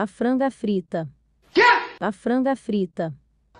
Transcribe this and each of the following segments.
A franga frita. A franga frita.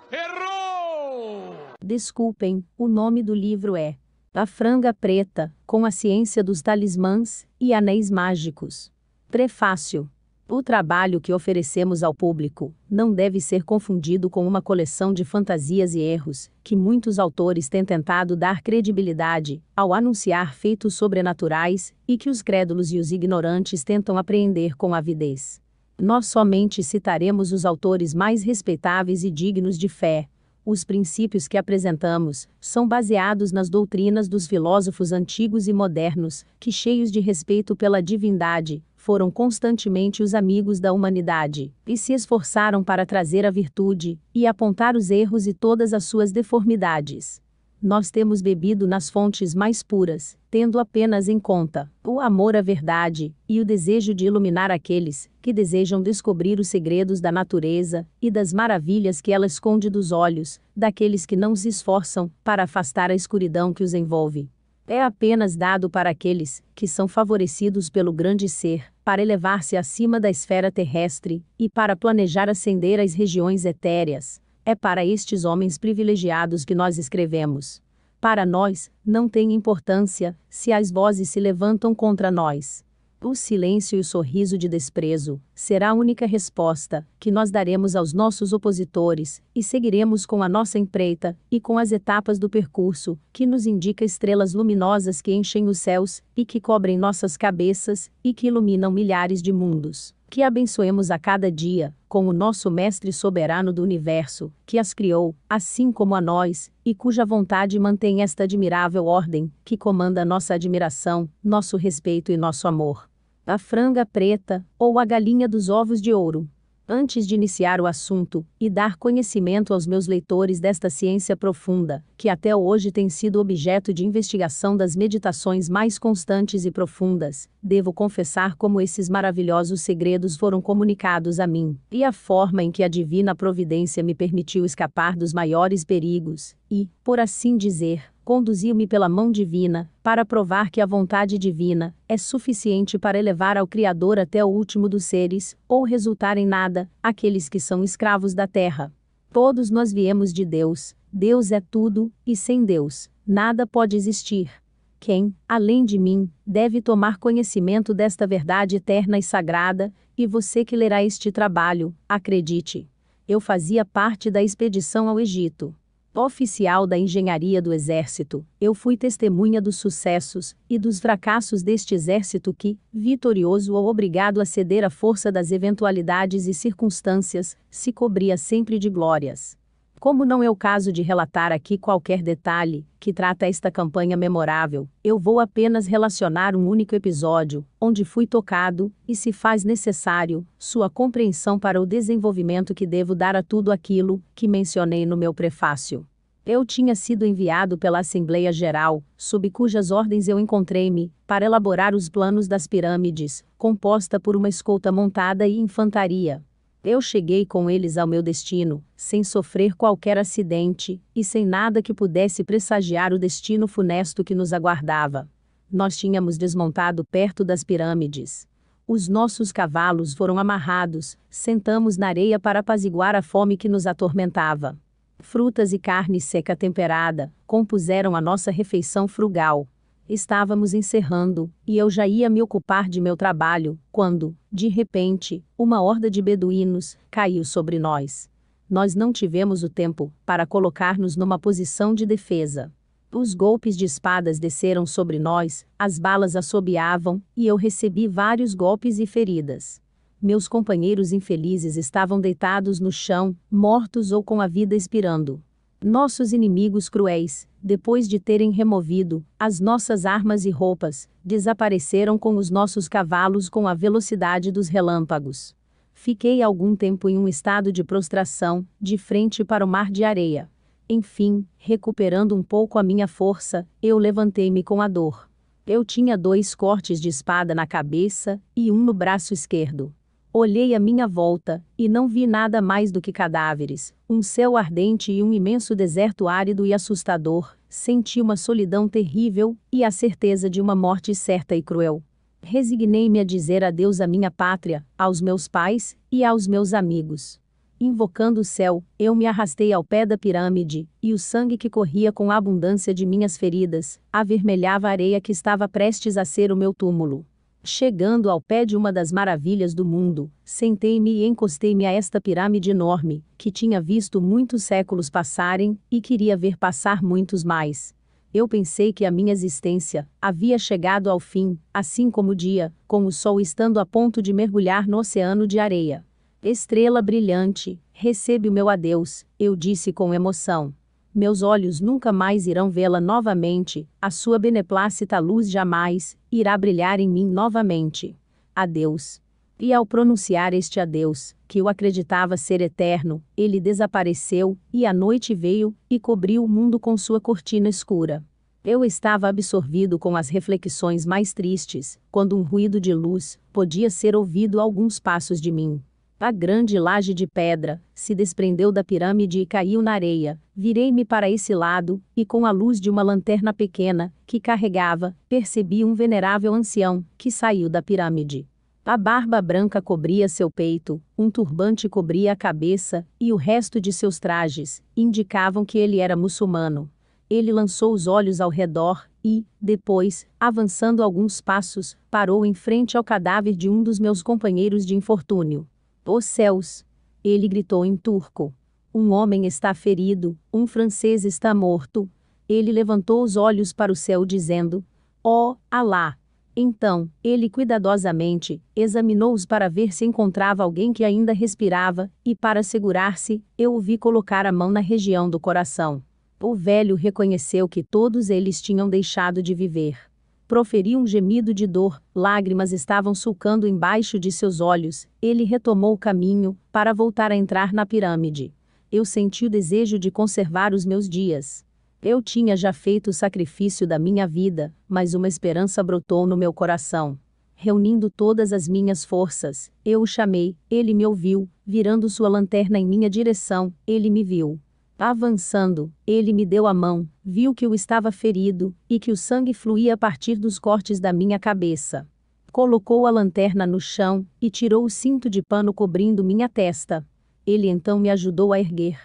Errou! Desculpem, o nome do livro é A Franga Preta, com a ciência dos talismãs e anéis mágicos. Prefácio. O trabalho que oferecemos ao público não deve ser confundido com uma coleção de fantasias e erros, que muitos autores têm tentado dar credibilidade ao anunciar feitos sobrenaturais e que os crédulos e os ignorantes tentam apreender com avidez. Nós somente citaremos os autores mais respeitáveis e dignos de fé. Os princípios que apresentamos são baseados nas doutrinas dos filósofos antigos e modernos, que, cheios de respeito pela divindade, foram constantemente os amigos da humanidade, e se esforçaram para trazer a virtude e apontar os erros e todas as suas deformidades. Nós temos bebido nas fontes mais puras, tendo apenas em conta o amor à verdade e o desejo de iluminar aqueles que desejam descobrir os segredos da natureza e das maravilhas que ela esconde dos olhos daqueles que não se esforçam para afastar a escuridão que os envolve. É apenas dado para aqueles que são favorecidos pelo grande ser, para elevar-se acima da esfera terrestre e para planejar ascender às regiões etéreas. É para estes homens privilegiados que nós escrevemos. Para nós, não tem importância se as vozes se levantam contra nós. O silêncio e o sorriso de desprezo será a única resposta que nós daremos aos nossos opositores, e seguiremos com a nossa empreita e com as etapas do percurso, que nos indica estrelas luminosas que enchem os céus e que cobrem nossas cabeças e que iluminam milhares de mundos. Que abençoemos a cada dia, com o nosso Mestre soberano do universo, que as criou, assim como a nós, e cuja vontade mantém esta admirável ordem, que comanda nossa admiração, nosso respeito e nosso amor. A franga preta, ou a galinha dos ovos de ouro. Antes de iniciar o assunto, e dar conhecimento aos meus leitores desta ciência profunda, que até hoje tem sido objeto de investigação das meditações mais constantes e profundas, devo confessar como esses maravilhosos segredos foram comunicados a mim, e a forma em que a divina providência me permitiu escapar dos maiores perigos, e, por assim dizer, conduziu-me pela mão divina, para provar que a vontade divina é suficiente para elevar ao Criador até o último dos seres, ou resultar em nada, aqueles que são escravos da terra. Todos nós viemos de Deus, Deus é tudo, e sem Deus, nada pode existir. Quem, além de mim, deve tomar conhecimento desta verdade eterna e sagrada, e você que lerá este trabalho, acredite. Eu fazia parte da expedição ao Egito. Oficial da engenharia do exército, eu fui testemunha dos sucessos e dos fracassos deste exército que, vitorioso ou obrigado a ceder à força das eventualidades e circunstâncias, se cobria sempre de glórias. Como não é o caso de relatar aqui qualquer detalhe que trata esta campanha memorável, eu vou apenas relacionar um único episódio, onde fui tocado, e se faz necessário, sua compreensão para o desenvolvimento que devo dar a tudo aquilo que mencionei no meu prefácio. Eu tinha sido enviado pela Assembleia Geral, sob cujas ordens eu encontrei-me, para elaborar os planos das pirâmides, composta por uma escolta montada e infantaria. Eu cheguei com eles ao meu destino, sem sofrer qualquer acidente, e sem nada que pudesse pressagiar o destino funesto que nos aguardava. Nós tínhamos desmontado perto das pirâmides. Os nossos cavalos foram amarrados, sentamos na areia para apaziguar a fome que nos atormentava. Frutas e carne seca temperada compuseram a nossa refeição frugal. Estávamos encerrando, e eu já ia me ocupar de meu trabalho, quando, de repente, uma horda de beduínos caiu sobre nós. Nós não tivemos o tempo para colocar-nos numa posição de defesa. Os golpes de espadas desceram sobre nós, as balas assobiavam, e eu recebi vários golpes e feridas. Meus companheiros infelizes estavam deitados no chão, mortos ou com a vida expirando. Nossos inimigos cruéis, depois de terem removido as nossas armas e roupas, desapareceram com os nossos cavalos com a velocidade dos relâmpagos. Fiquei algum tempo em um estado de prostração, de frente para o mar de areia. Enfim, recuperando um pouco a minha força, eu levantei-me com a dor. Eu tinha 2 cortes de espada na cabeça e um no braço esquerdo. Olhei à minha volta, e não vi nada mais do que cadáveres, um céu ardente e um imenso deserto árido e assustador. Senti uma solidão terrível, e a certeza de uma morte certa e cruel. Resignei-me a dizer adeus à minha pátria, aos meus pais e aos meus amigos. Invocando o céu, eu me arrastei ao pé da pirâmide, e o sangue que corria com a abundância de minhas feridas avermelhava a areia que estava prestes a ser o meu túmulo. Chegando ao pé de uma das maravilhas do mundo, sentei-me e encostei-me a esta pirâmide enorme, que tinha visto muitos séculos passarem, e queria ver passar muitos mais. Eu pensei que a minha existência havia chegado ao fim, assim como o dia, com o sol estando a ponto de mergulhar no oceano de areia. Estrela brilhante, recebe o meu adeus, eu disse com emoção. Meus olhos nunca mais irão vê-la novamente, a sua beneplácita luz jamais irá brilhar em mim novamente. Adeus. E ao pronunciar este adeus, que eu acreditava ser eterno, ele desapareceu, e a noite veio, e cobriu o mundo com sua cortina escura. Eu estava absorvido com as reflexões mais tristes, quando um ruído de luz podia ser ouvido a alguns passos de mim. A grande laje de pedra se desprendeu da pirâmide e caiu na areia. Virei-me para esse lado, e com a luz de uma lanterna pequena, que carregava, percebi um venerável ancião, que saiu da pirâmide. A barba branca cobria seu peito, um turbante cobria a cabeça, e o resto de seus trajes indicavam que ele era muçulmano. Ele lançou os olhos ao redor, e, depois, avançando alguns passos, parou em frente ao cadáver de um dos meus companheiros de infortúnio. Os céus! Ele gritou em turco. Um homem está ferido, um francês está morto. Ele levantou os olhos para o céu dizendo: "Ó, Alá!" Então, ele cuidadosamente examinou-os para ver se encontrava alguém que ainda respirava, e para assegurar-se, eu o vi colocar a mão na região do coração. O velho reconheceu que todos eles tinham deixado de viver. Proferiu um gemido de dor, lágrimas estavam sulcando embaixo de seus olhos. Ele retomou o caminho, para voltar a entrar na pirâmide. Eu senti o desejo de conservar os meus dias. Eu tinha já feito o sacrifício da minha vida, mas uma esperança brotou no meu coração. Reunindo todas as minhas forças, eu o chamei, ele me ouviu, virando sua lanterna em minha direção, ele me viu. Avançando, ele me deu a mão, viu que eu estava ferido, e que o sangue fluía a partir dos cortes da minha cabeça. Colocou a lanterna no chão, e tirou o cinto de pano cobrindo minha testa. Ele então me ajudou a erguer.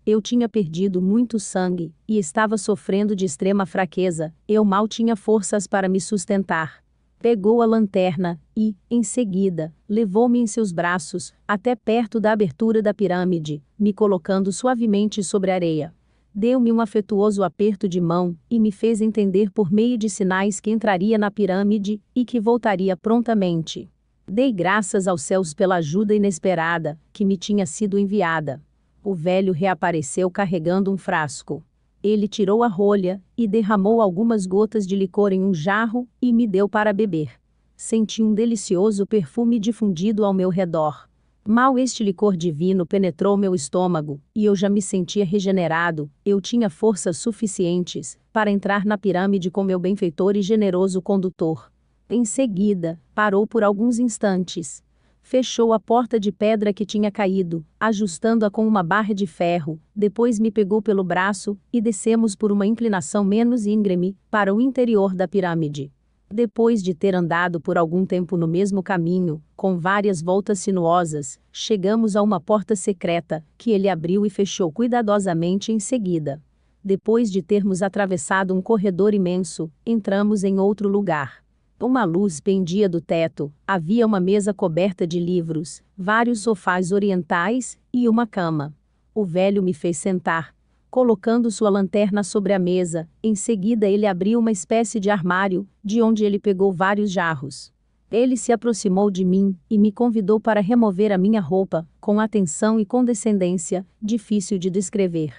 Eu tinha perdido muito sangue, e estava sofrendo de extrema fraqueza, eu mal tinha forças para me sustentar. Pegou a lanterna, e, em seguida, levou-me em seus braços, até perto da abertura da pirâmide, me colocando suavemente sobre a areia. Deu-me um afetuoso aperto de mão, e me fez entender por meio de sinais que entraria na pirâmide, e que voltaria prontamente. Dei graças aos céus pela ajuda inesperada, que me tinha sido enviada. O velho reapareceu carregando um frasco. Ele tirou a rolha, e derramou algumas gotas de licor em um jarro, e me deu para beber. Senti um delicioso perfume difundido ao meu redor. Mal este licor divino penetrou meu estômago, e eu já me sentia regenerado, eu tinha forças suficientes para entrar na pirâmide com meu benfeitor e generoso condutor. Em seguida, parou por alguns instantes. Fechou a porta de pedra que tinha caído, ajustando-a com uma barra de ferro, depois me pegou pelo braço, e descemos por uma inclinação menos íngreme, para o interior da pirâmide. Depois de ter andado por algum tempo no mesmo caminho, com várias voltas sinuosas, chegamos a uma porta secreta, que ele abriu e fechou cuidadosamente em seguida. Depois de termos atravessado um corredor imenso, entramos em outro lugar. Uma luz pendia do teto, havia uma mesa coberta de livros, vários sofás orientais, e uma cama. O velho me fez sentar, colocando sua lanterna sobre a mesa, em seguida ele abriu uma espécie de armário, de onde ele pegou vários jarros. Ele se aproximou de mim, e me convidou para remover a minha roupa, com atenção e condescendência, difícil de descrever.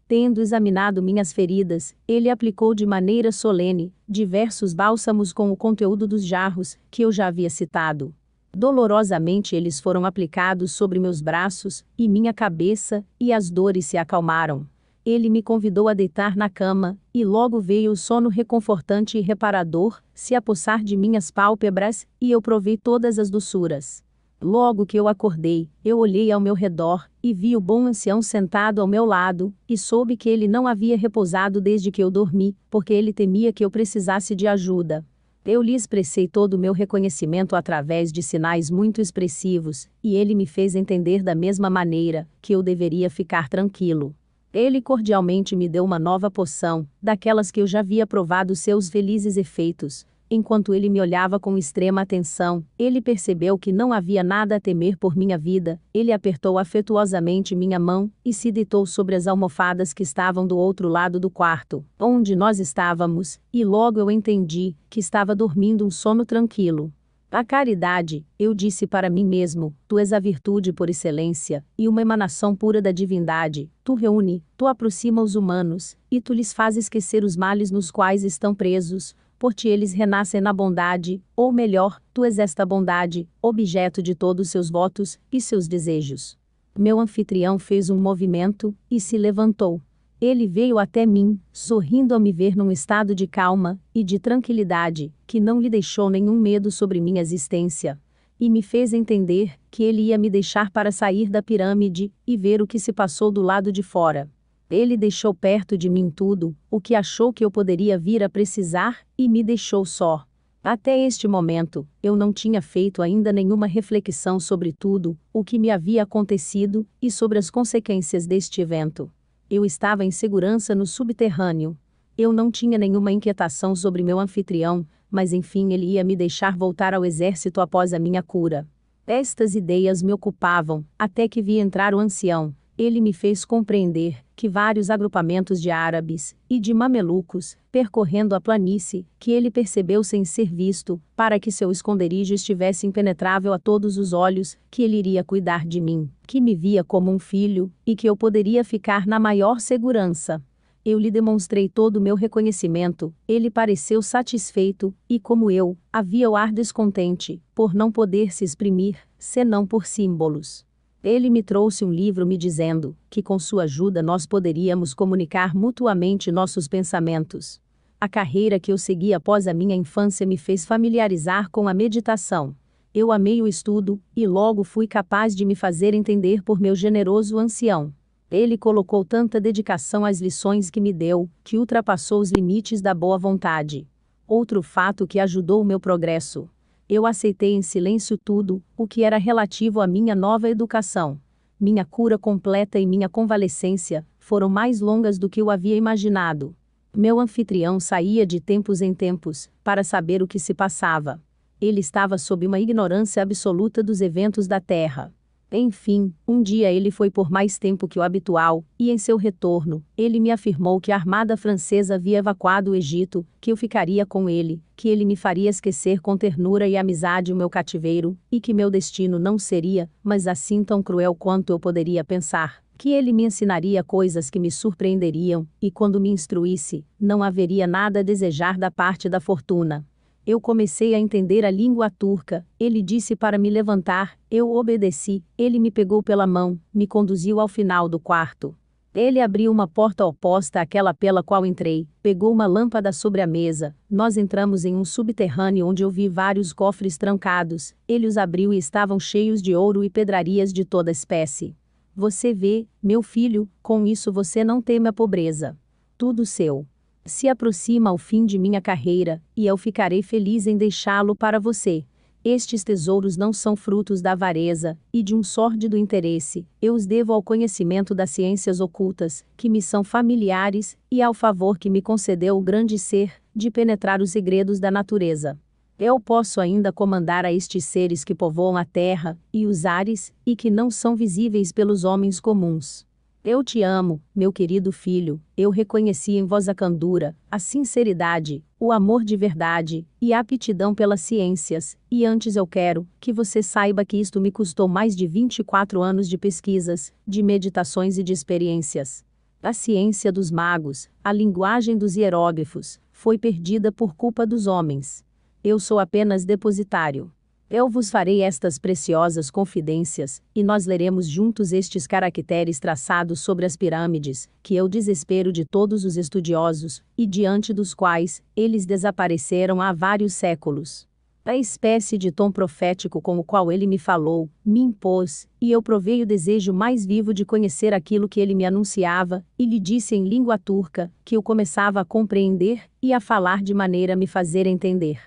Tendo examinado minhas feridas, ele aplicou de maneira solene diversos bálsamos com o conteúdo dos jarros, que eu já havia citado. Dolorosamente eles foram aplicados sobre meus braços e minha cabeça, e as dores se acalmaram. Ele me convidou a deitar na cama, e logo veio o sono reconfortante e reparador se apossar de minhas pálpebras, e eu provei todas as doçuras. Logo que eu acordei, eu olhei ao meu redor, e vi o bom ancião sentado ao meu lado, e soube que ele não havia repousado desde que eu dormi, porque ele temia que eu precisasse de ajuda. Eu lhe expressei todo o meu reconhecimento através de sinais muito expressivos, e ele me fez entender da mesma maneira que eu deveria ficar tranquilo. Ele cordialmente me deu uma nova poção, daquelas que eu já havia provado seus felizes efeitos. Enquanto ele me olhava com extrema atenção, ele percebeu que não havia nada a temer por minha vida. Ele apertou afetuosamente minha mão e se deitou sobre as almofadas que estavam do outro lado do quarto, onde nós estávamos, e logo eu entendi que estava dormindo um sono tranquilo. A caridade, eu disse para mim mesmo, tu és a virtude por excelência, e uma emanação pura da divindade. Tu reúne, tu aproxima os humanos, e tu lhes faz esquecer os males nos quais estão presos. Por ti eles renascem na bondade, ou melhor, tu és esta bondade, objeto de todos seus votos e seus desejos. Meu anfitrião fez um movimento e se levantou. Ele veio até mim, sorrindo ao me ver num estado de calma e de tranquilidade, que não lhe deixou nenhum medo sobre minha existência, e me fez entender que ele ia me deixar para sair da pirâmide e ver o que se passou do lado de fora. Ele deixou perto de mim tudo o que achou que eu poderia vir a precisar, e me deixou só. Até este momento, eu não tinha feito ainda nenhuma reflexão sobre tudo o que me havia acontecido e sobre as consequências deste evento. Eu estava em segurança no subterrâneo. Eu não tinha nenhuma inquietação sobre meu anfitrião, mas enfim ele ia me deixar voltar ao exército após a minha cura. Estas ideias me ocupavam, até que vi entrar o ancião. Ele me fez compreender que vários agrupamentos de árabes e de mamelucos, percorrendo a planície, que ele percebeu sem ser visto, para que seu esconderijo estivesse impenetrável a todos os olhos, que ele iria cuidar de mim, que me via como um filho, e que eu poderia ficar na maior segurança. Eu lhe demonstrei todo o meu reconhecimento, ele pareceu satisfeito, e como eu, havia o ar descontente, por não poder se exprimir, senão por símbolos. Ele me trouxe um livro me dizendo que com sua ajuda nós poderíamos comunicar mutuamente nossos pensamentos. A carreira que eu segui após a minha infância me fez familiarizar com a meditação. Eu amei o estudo, e logo fui capaz de me fazer entender por meu generoso ancião. Ele colocou tanta dedicação às lições que me deu, que ultrapassou os limites da boa vontade. Outro fato que ajudou o meu progresso. Eu aceitei em silêncio tudo o que era relativo à minha nova educação. Minha cura completa e minha convalescência foram mais longas do que eu havia imaginado. Meu anfitrião saía de tempos em tempos para saber o que se passava. Ele estava sob uma ignorância absoluta dos eventos da Terra. Enfim, um dia ele foi por mais tempo que o habitual, e em seu retorno, ele me afirmou que a armada francesa havia evacuado o Egito, que eu ficaria com ele, que ele me faria esquecer com ternura e amizade o meu cativeiro, e que meu destino não seria, mas assim tão cruel quanto eu poderia pensar, que ele me ensinaria coisas que me surpreenderiam, e quando me instruísse, não haveria nada a desejar da parte da fortuna. Eu comecei a entender a língua turca, ele disse para me levantar, eu obedeci, ele me pegou pela mão, me conduziu ao final do quarto. Ele abriu uma porta oposta àquela pela qual entrei, pegou uma lâmpada sobre a mesa, nós entramos em um subterrâneo onde eu vi vários cofres trancados, ele os abriu e estavam cheios de ouro e pedrarias de toda espécie. Você vê, meu filho, com isso você não teme a pobreza. Tudo seu. Se aproxima ao fim de minha carreira, e eu ficarei feliz em deixá-lo para você. Estes tesouros não são frutos da avareza, e de um sórdido interesse, eu os devo ao conhecimento das ciências ocultas, que me são familiares, e ao favor que me concedeu o grande ser, de penetrar os segredos da natureza. Eu posso ainda comandar a estes seres que povoam a terra, e os ares, e que não são visíveis pelos homens comuns. Eu te amo, meu querido filho, eu reconheci em vós a candura, a sinceridade, o amor de verdade, e a aptidão pelas ciências, e antes eu quero que você saiba que isto me custou mais de 24 anos de pesquisas, de meditações e de experiências. A ciência dos magos, a linguagem dos hieróglifos, foi perdida por culpa dos homens. Eu sou apenas depositário. Eu vos farei estas preciosas confidências, e nós leremos juntos estes caracteres traçados sobre as pirâmides, que é o desespero de todos os estudiosos, e diante dos quais eles desapareceram há vários séculos. A espécie de tom profético com o qual ele me falou, me impôs, e eu provei o desejo mais vivo de conhecer aquilo que ele me anunciava, e lhe disse em língua turca, que eu começava a compreender, e a falar de maneira a me fazer entender.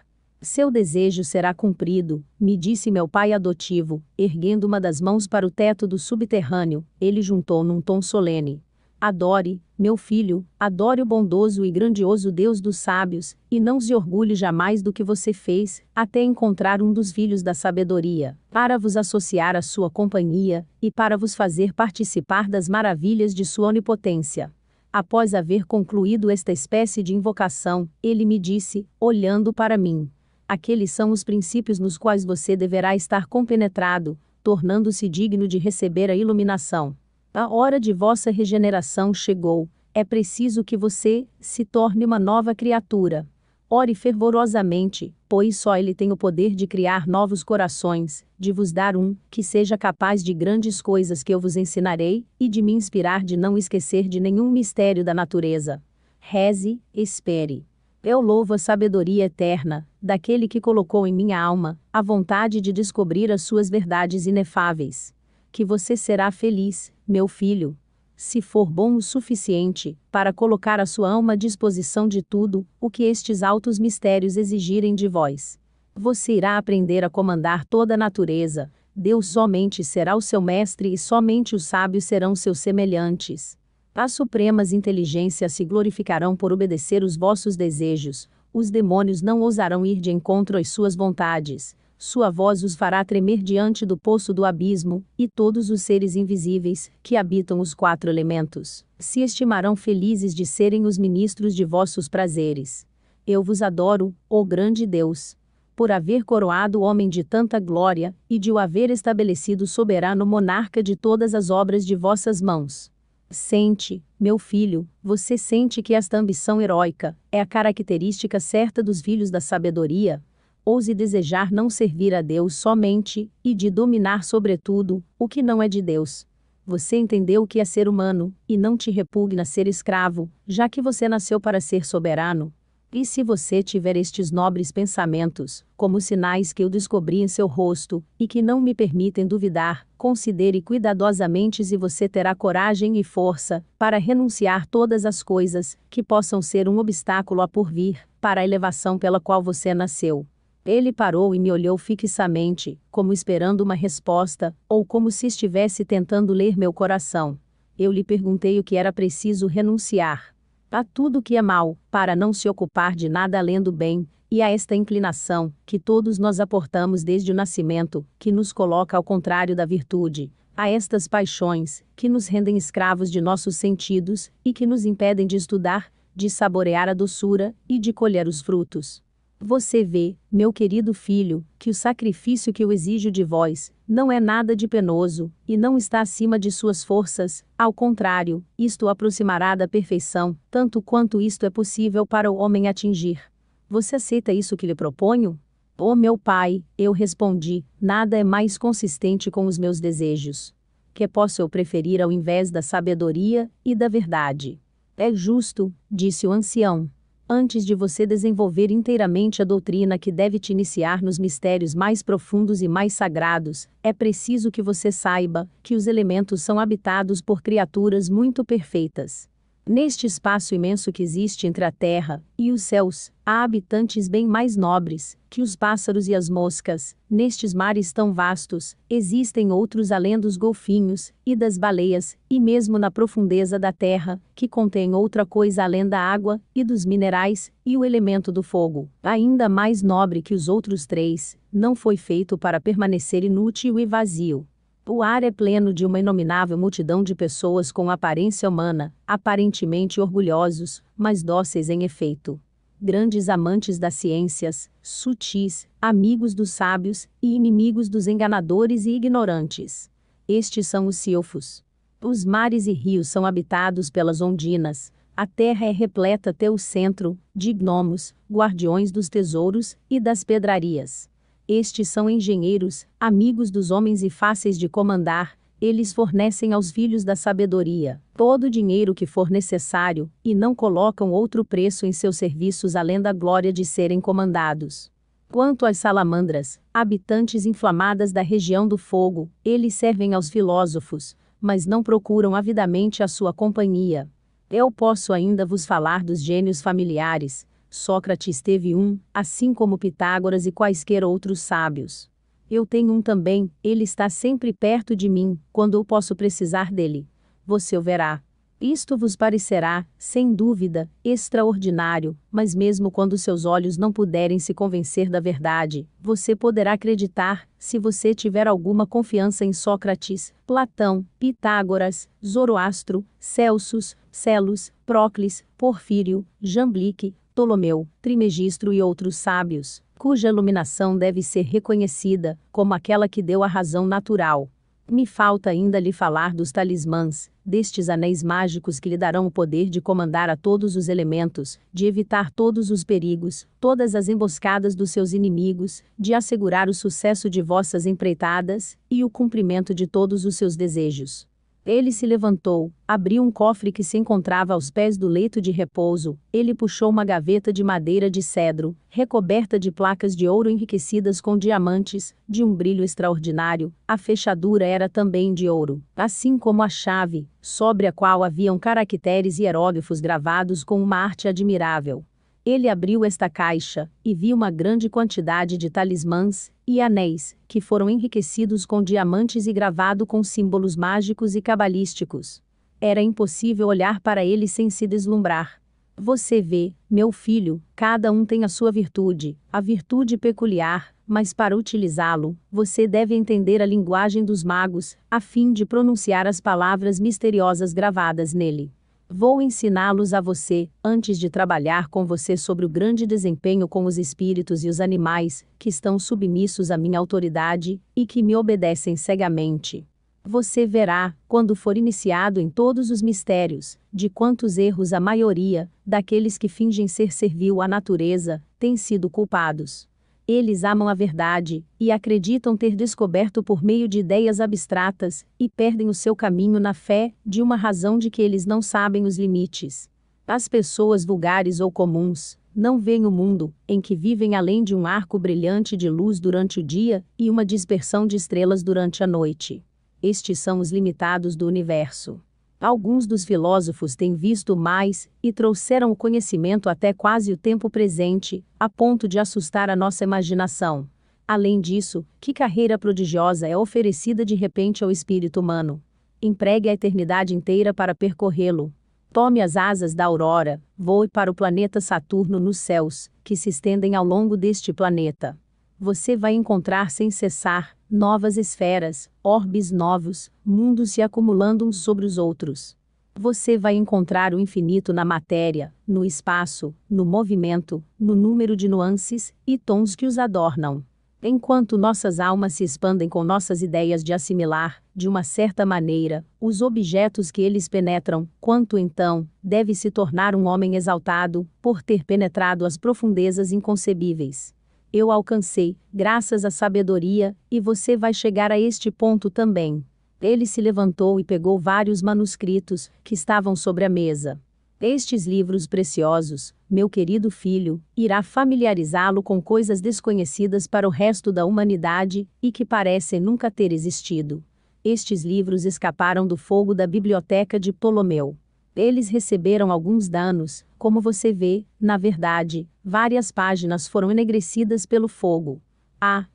Seu desejo será cumprido, me disse meu pai adotivo, erguendo uma das mãos para o teto do subterrâneo. Ele juntou num tom solene. Adore, meu filho, adore o bondoso e grandioso Deus dos sábios, e não se orgulhe jamais do que você fez, até encontrar um dos filhos da sabedoria, para vos associar à sua companhia, e para vos fazer participar das maravilhas de sua onipotência. Após haver concluído esta espécie de invocação, ele me disse, olhando para mim. Aqueles são os princípios nos quais você deverá estar compenetrado, tornando-se digno de receber a iluminação. A hora de vossa regeneração chegou, é preciso que você se torne uma nova criatura. Ore fervorosamente, pois só Ele tem o poder de criar novos corações, de vos dar um, que seja capaz de grandes coisas que eu vos ensinarei, e de me inspirar de não esquecer de nenhum mistério da natureza. Reze, espere. Eu louvo a sabedoria eterna, daquele que colocou em minha alma, a vontade de descobrir as suas verdades inefáveis. Que você será feliz, meu filho, se for bom o suficiente, para colocar a sua alma à disposição de tudo, o que estes altos mistérios exigirem de vós. Você irá aprender a comandar toda a natureza, Deus somente será o seu mestre e somente os sábios serão seus semelhantes. As supremas inteligências se glorificarão por obedecer os vossos desejos, os demônios não ousarão ir de encontro às suas vontades, sua voz os fará tremer diante do poço do abismo, e todos os seres invisíveis, que habitam os 4 elementos, se estimarão felizes de serem os ministros de vossos prazeres. Eu vos adoro, ó grande Deus, por haver coroado o homem de tanta glória, e de o haver estabelecido soberano monarca de todas as obras de vossas mãos. Sente, meu filho, você sente que esta ambição heróica é a característica certa dos filhos da sabedoria? Ouse desejar não servir a Deus somente, e de dominar sobretudo, o que não é de Deus. Você entendeu o que é ser humano, e não te repugna ser escravo, já que você nasceu para ser soberano? E se você tiver estes nobres pensamentos, como sinais que eu descobri em seu rosto, e que não me permitem duvidar, considere cuidadosamente se você terá coragem e força, para renunciar todas as coisas, que possam ser um obstáculo a porvir, para a elevação pela qual você nasceu. Ele parou e me olhou fixamente, como esperando uma resposta, ou como se estivesse tentando ler meu coração. Eu lhe perguntei o que era preciso renunciar. A tudo que é mal, para não se ocupar de nada além do bem, e a esta inclinação, que todos nós aportamos desde o nascimento, que nos coloca ao contrário da virtude, a estas paixões, que nos rendem escravos de nossos sentidos, e que nos impedem de estudar, de saborear a doçura, e de colher os frutos. Você vê, meu querido filho, que o sacrifício que eu exijo de vós, não é nada de penoso, e não está acima de suas forças, ao contrário, isto o aproximará da perfeição, tanto quanto isto é possível para o homem atingir. Você aceita isso que lhe proponho? Oh meu pai, eu respondi, nada é mais consistente com os meus desejos. Que posso eu preferir ao invés da sabedoria e da verdade? É justo, disse o ancião. Antes de você desenvolver inteiramente a doutrina que deve te iniciar nos mistérios mais profundos e mais sagrados, é preciso que você saiba que os elementos são habitados por criaturas muito perfeitas. Neste espaço imenso que existe entre a terra e os céus, há habitantes bem mais nobres que os pássaros e as moscas. Nestes mares tão vastos, existem outros além dos golfinhos e das baleias, e mesmo na profundeza da terra, que contém outra coisa além da água e dos minerais, e o elemento do fogo, ainda mais nobre que os outros 3, não foi feito para permanecer inútil e vazio. O ar é pleno de uma inominável multidão de pessoas com aparência humana, aparentemente orgulhosos, mas dóceis em efeito. Grandes amantes das ciências, sutis, amigos dos sábios, e inimigos dos enganadores e ignorantes. Estes são os silfos. Os mares e rios são habitados pelas ondinas, a terra é repleta até o centro, de gnomos, guardiões dos tesouros, e das pedrarias. Estes são engenheiros, amigos dos homens e fáceis de comandar, eles fornecem aos filhos da sabedoria todo o dinheiro que for necessário, e não colocam outro preço em seus serviços além da glória de serem comandados. Quanto às salamandras, habitantes inflamadas da região do fogo, eles servem aos filósofos, mas não procuram avidamente a sua companhia. Eu posso ainda vos falar dos gênios familiares, Sócrates teve um, assim como Pitágoras e quaisquer outros sábios. Eu tenho um também, ele está sempre perto de mim, quando eu posso precisar dele. Você o verá. Isto vos parecerá, sem dúvida, extraordinário, mas mesmo quando seus olhos não puderem se convencer da verdade, você poderá acreditar, se você tiver alguma confiança em Sócrates, Platão, Pitágoras, Zoroastro, Celsus, Celos, Procles, Porfírio, Jamblique, Ptolomeu, Trimegistro e outros sábios, cuja iluminação deve ser reconhecida como aquela que deu a razão natural. Me falta ainda lhe falar dos talismãs, destes anéis mágicos que lhe darão o poder de comandar a todos os elementos, de evitar todos os perigos, todas as emboscadas dos seus inimigos, de assegurar o sucesso de vossas empreitadas, e o cumprimento de todos os seus desejos. Ele se levantou, abriu um cofre que se encontrava aos pés do leito de repouso, ele puxou uma gaveta de madeira de cedro, recoberta de placas de ouro enriquecidas com diamantes, de um brilho extraordinário, a fechadura era também de ouro, assim como a chave, sobre a qual haviam caracteres e hieróglifos gravados com uma arte admirável. Ele abriu esta caixa, e viu uma grande quantidade de talismãs e anéis, que foram enriquecidos com diamantes e gravado com símbolos mágicos e cabalísticos. Era impossível olhar para ele sem se deslumbrar. Você vê, meu filho, cada um tem a sua virtude, a virtude peculiar, mas para utilizá-lo, você deve entender a linguagem dos magos, a fim de pronunciar as palavras misteriosas gravadas nele. Vou ensiná-los a você, antes de trabalhar com você sobre o grande desempenho com os espíritos e os animais, que estão submissos à minha autoridade, e que me obedecem cegamente. Você verá, quando for iniciado em todos os mistérios, de quantos erros a maioria, daqueles que fingem ser servil à natureza, têm sido culpados. Eles amam a verdade, e acreditam ter descoberto por meio de ideias abstratas, e perdem o seu caminho na fé, de uma razão de que eles não sabem os limites. As pessoas vulgares ou comuns, não veem o mundo, em que vivem além de um arco brilhante de luz durante o dia, e uma dispersão de estrelas durante a noite. Estes são os limitados do universo. Alguns dos filósofos têm visto mais, e trouxeram o conhecimento até quase o tempo presente, a ponto de assustar a nossa imaginação. Além disso, que carreira prodigiosa é oferecida de repente ao espírito humano? Empregue a eternidade inteira para percorrê-lo. Tome as asas da aurora, voe para o planeta Saturno nos céus, que se estendem ao longo deste planeta. Você vai encontrar sem cessar novas esferas, orbes novos, mundos se acumulando uns sobre os outros. Você vai encontrar o infinito na matéria, no espaço, no movimento, no número de nuances e tons que os adornam. Enquanto nossas almas se expandem com nossas ideias de assimilar, de uma certa maneira, os objetos que eles penetram, quanto então, deve se tornar um homem exaltado, por ter penetrado as profundezas inconcebíveis. Eu alcancei, graças à sabedoria, e você vai chegar a este ponto também. Ele se levantou e pegou vários manuscritos, que estavam sobre a mesa. Estes livros preciosos, meu querido filho, irá familiarizá-lo com coisas desconhecidas para o resto da humanidade, e que parecem nunca ter existido. Estes livros escaparam do fogo da biblioteca de Ptolomeu. Eles receberam alguns danos, como você vê, na verdade, várias páginas foram enegrecidas pelo fogo.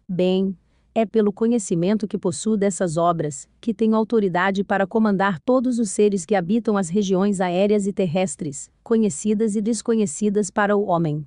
Bem, é pelo conhecimento que possuo dessas obras, que tenho autoridade para comandar todos os seres que habitam as regiões aéreas e terrestres, conhecidas e desconhecidas para o homem.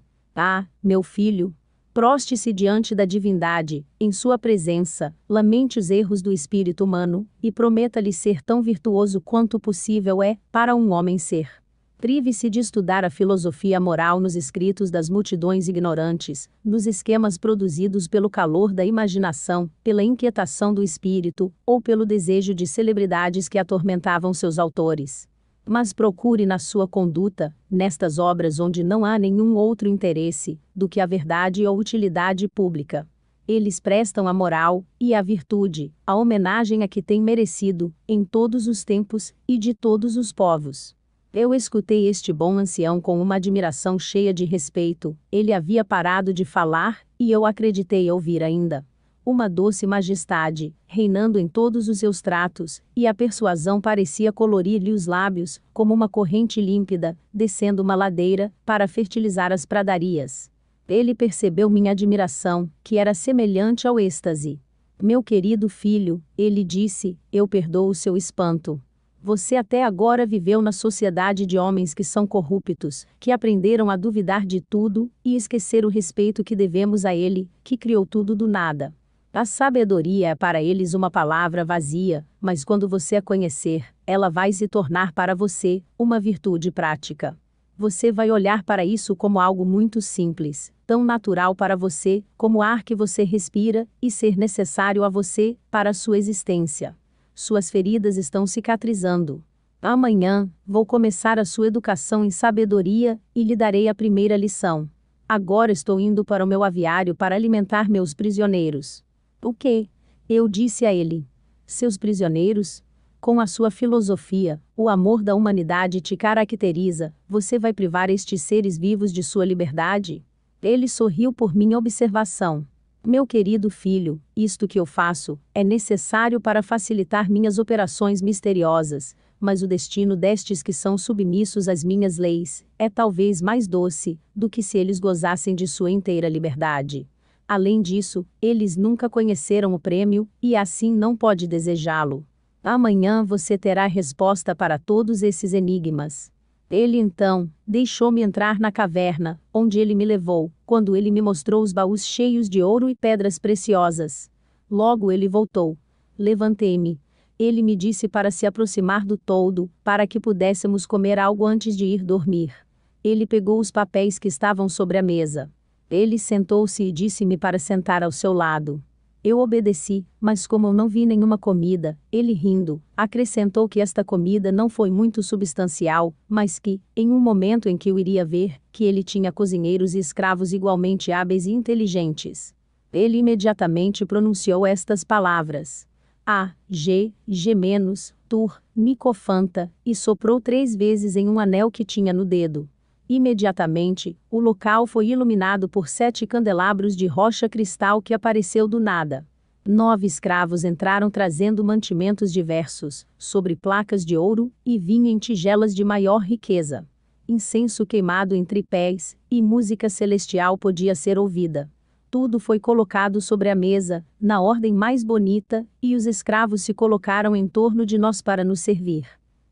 Meu filho, proste-se diante da divindade, em sua presença, lamente os erros do espírito humano, e prometa-lhe ser tão virtuoso quanto possível é, para um homem ser. Prive-se de estudar a filosofia moral nos escritos das multidões ignorantes, nos esquemas produzidos pelo calor da imaginação, pela inquietação do espírito, ou pelo desejo de celebridades que atormentavam seus autores. Mas procure na sua conduta, nestas obras onde não há nenhum outro interesse, do que a verdade ou utilidade pública. Eles prestam a moral, e a virtude, a homenagem a que têm merecido, em todos os tempos, e de todos os povos. Eu escutei este bom ancião com uma admiração cheia de respeito, ele havia parado de falar, e eu acreditei ouvir ainda. uma doce majestade, reinando em todos os seus tratos, e a persuasão parecia colorir-lhe os lábios, como uma corrente límpida, descendo uma ladeira, para fertilizar as pradarias. Ele percebeu minha admiração, que era semelhante ao êxtase. Meu querido filho, ele disse, eu perdoo o seu espanto. Você até agora viveu na sociedade de homens que são corruptos, que aprenderam a duvidar de tudo, e esquecer o respeito que devemos a ele, que criou tudo do nada. A sabedoria é para eles uma palavra vazia, mas quando você a conhecer, ela vai se tornar para você uma virtude prática. Você vai olhar para isso como algo muito simples, tão natural para você, como o ar que você respira, e ser necessário a você, para a sua existência. Suas feridas estão cicatrizando. Amanhã, vou começar a sua educação em sabedoria, e lhe darei a primeira lição. Agora estou indo para o meu aviário para alimentar meus prisioneiros. O quê? Eu disse a ele. Seus prisioneiros? Com a sua filosofia, o amor da humanidade te caracteriza, você vai privar estes seres vivos de sua liberdade? Ele sorriu por minha observação. Meu querido filho, isto que eu faço, é necessário para facilitar minhas operações misteriosas, mas o destino destes que são submissos às minhas leis, é talvez mais doce, do que se eles gozassem de sua inteira liberdade. Além disso, eles nunca conheceram o prêmio, e assim não pode desejá-lo. Amanhã você terá resposta para todos esses enigmas. Ele então, deixou-me entrar na caverna, onde ele me levou, quando ele me mostrou os baús cheios de ouro e pedras preciosas. Logo ele voltou. Levantei-me. Ele me disse para se aproximar do toldo, para que pudéssemos comer algo antes de ir dormir. Ele pegou os papéis que estavam sobre a mesa. Ele sentou-se e disse-me para sentar ao seu lado. Eu obedeci, mas como eu não vi nenhuma comida, ele rindo, acrescentou que esta comida não foi muito substancial, mas que, em um momento em que eu iria ver, que ele tinha cozinheiros e escravos igualmente hábeis e inteligentes. Ele imediatamente pronunciou estas palavras. Tur, Nicofanta, e soprou 3 vezes em um anel que tinha no dedo. Imediatamente, o local foi iluminado por 7 candelabros de rocha cristal que apareceu do nada. 9 escravos entraram trazendo mantimentos diversos, sobre placas de ouro, e vinho em tigelas de maior riqueza. Incenso queimado em tripés, e música celestial podia ser ouvida. Tudo foi colocado sobre a mesa, na ordem mais bonita, e os escravos se colocaram em torno de nós para nos servir.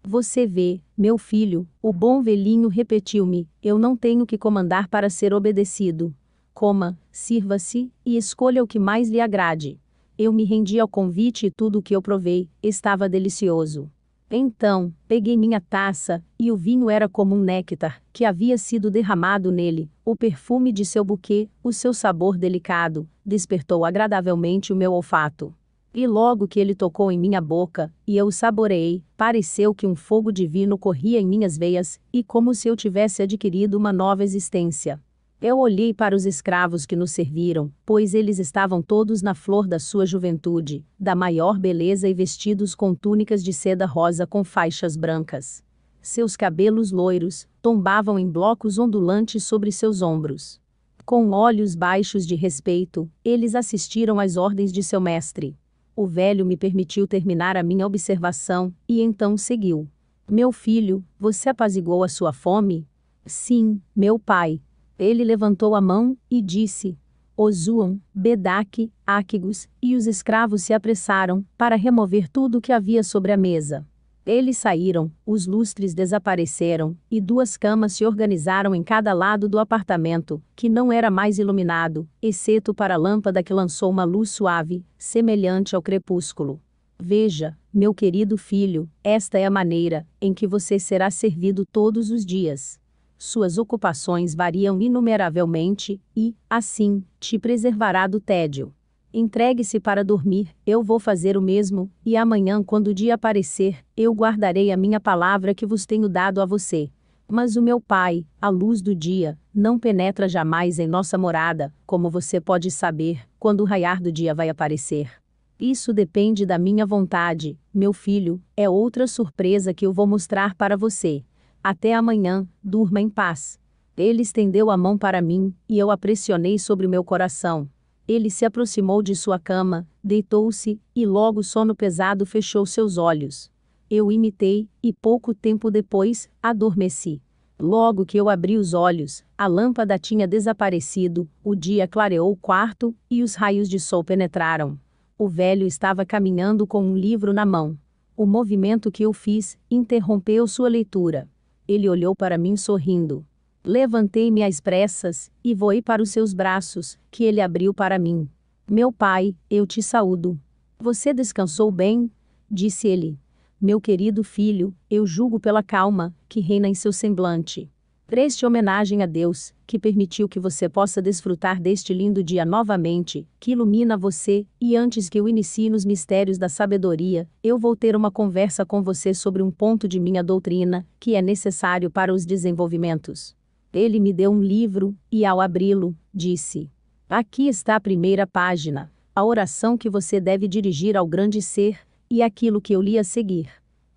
Você vê, meu filho, o bom velhinho repetiu-me, eu não tenho que comandar para ser obedecido. Coma, sirva-se, e escolha o que mais lhe agrade. Eu me rendi ao convite e tudo o que eu provei, estava delicioso. Então, peguei minha taça, e o vinho era como um néctar, que havia sido derramado nele, o perfume de seu buquê, o seu sabor delicado, despertou agradavelmente o meu olfato. E logo que ele tocou em minha boca, e eu o saboreei, pareceu que um fogo divino corria em minhas veias, e como se eu tivesse adquirido uma nova existência. Eu olhei para os escravos que nos serviram, pois eles estavam todos na flor da sua juventude, da maior beleza e vestidos com túnicas de seda rosa com faixas brancas. Seus cabelos loiros tombavam em blocos ondulantes sobre seus ombros. Com olhos baixos de respeito, eles assistiram às ordens de seu mestre. O velho me permitiu terminar a minha observação, e então seguiu. Meu filho, você apaziguou a sua fome? Sim, meu pai. Ele levantou a mão, e disse. Ozuam, Bedaque, Áquigos, e os escravos se apressaram, para remover tudo o que havia sobre a mesa. Eles saíram, os lustres desapareceram, e 2 camas se organizaram em cada lado do apartamento, que não era mais iluminado, exceto para a lâmpada que lançou uma luz suave, semelhante ao crepúsculo. Veja, meu querido filho, esta é a maneira em que você será servido todos os dias. Suas ocupações variam inumeravelmente, e, assim, te preservará do tédio. Entregue-se para dormir, eu vou fazer o mesmo, e amanhã quando o dia aparecer, eu guardarei a minha palavra que vos tenho dado a você. Mas o meu Pai, a luz do dia, não penetra jamais em nossa morada, como você pode saber, quando o raiar do dia vai aparecer. Isso depende da minha vontade, meu filho, é outra surpresa que eu vou mostrar para você. Até amanhã, durma em paz. Ele estendeu a mão para mim, e eu a pressionei sobre o meu coração. Ele se aproximou de sua cama, deitou-se, e logo o sono pesado fechou seus olhos. Eu imitei, e pouco tempo depois, adormeci. Logo que eu abri os olhos, a lâmpada tinha desaparecido, o dia clareou o quarto, e os raios de sol penetraram. O velho estava caminhando com um livro na mão. O movimento que eu fiz interrompeu sua leitura. Ele olhou para mim sorrindo. Levantei-me às pressas, e voei para os seus braços, que ele abriu para mim. Meu pai, eu te saúdo. Você descansou bem? Disse ele. Meu querido filho, eu julgo pela calma que reina em seu semblante. Preste homenagem a Deus, que permitiu que você possa desfrutar deste lindo dia novamente, que ilumina você, e antes que eu inicie nos mistérios da sabedoria, eu vou ter uma conversa com você sobre um ponto de minha doutrina, que é necessário para os desenvolvimentos. Ele me deu um livro, e ao abri-lo, disse: aqui está a primeira página, a oração que você deve dirigir ao grande ser, e aquilo que eu li a seguir.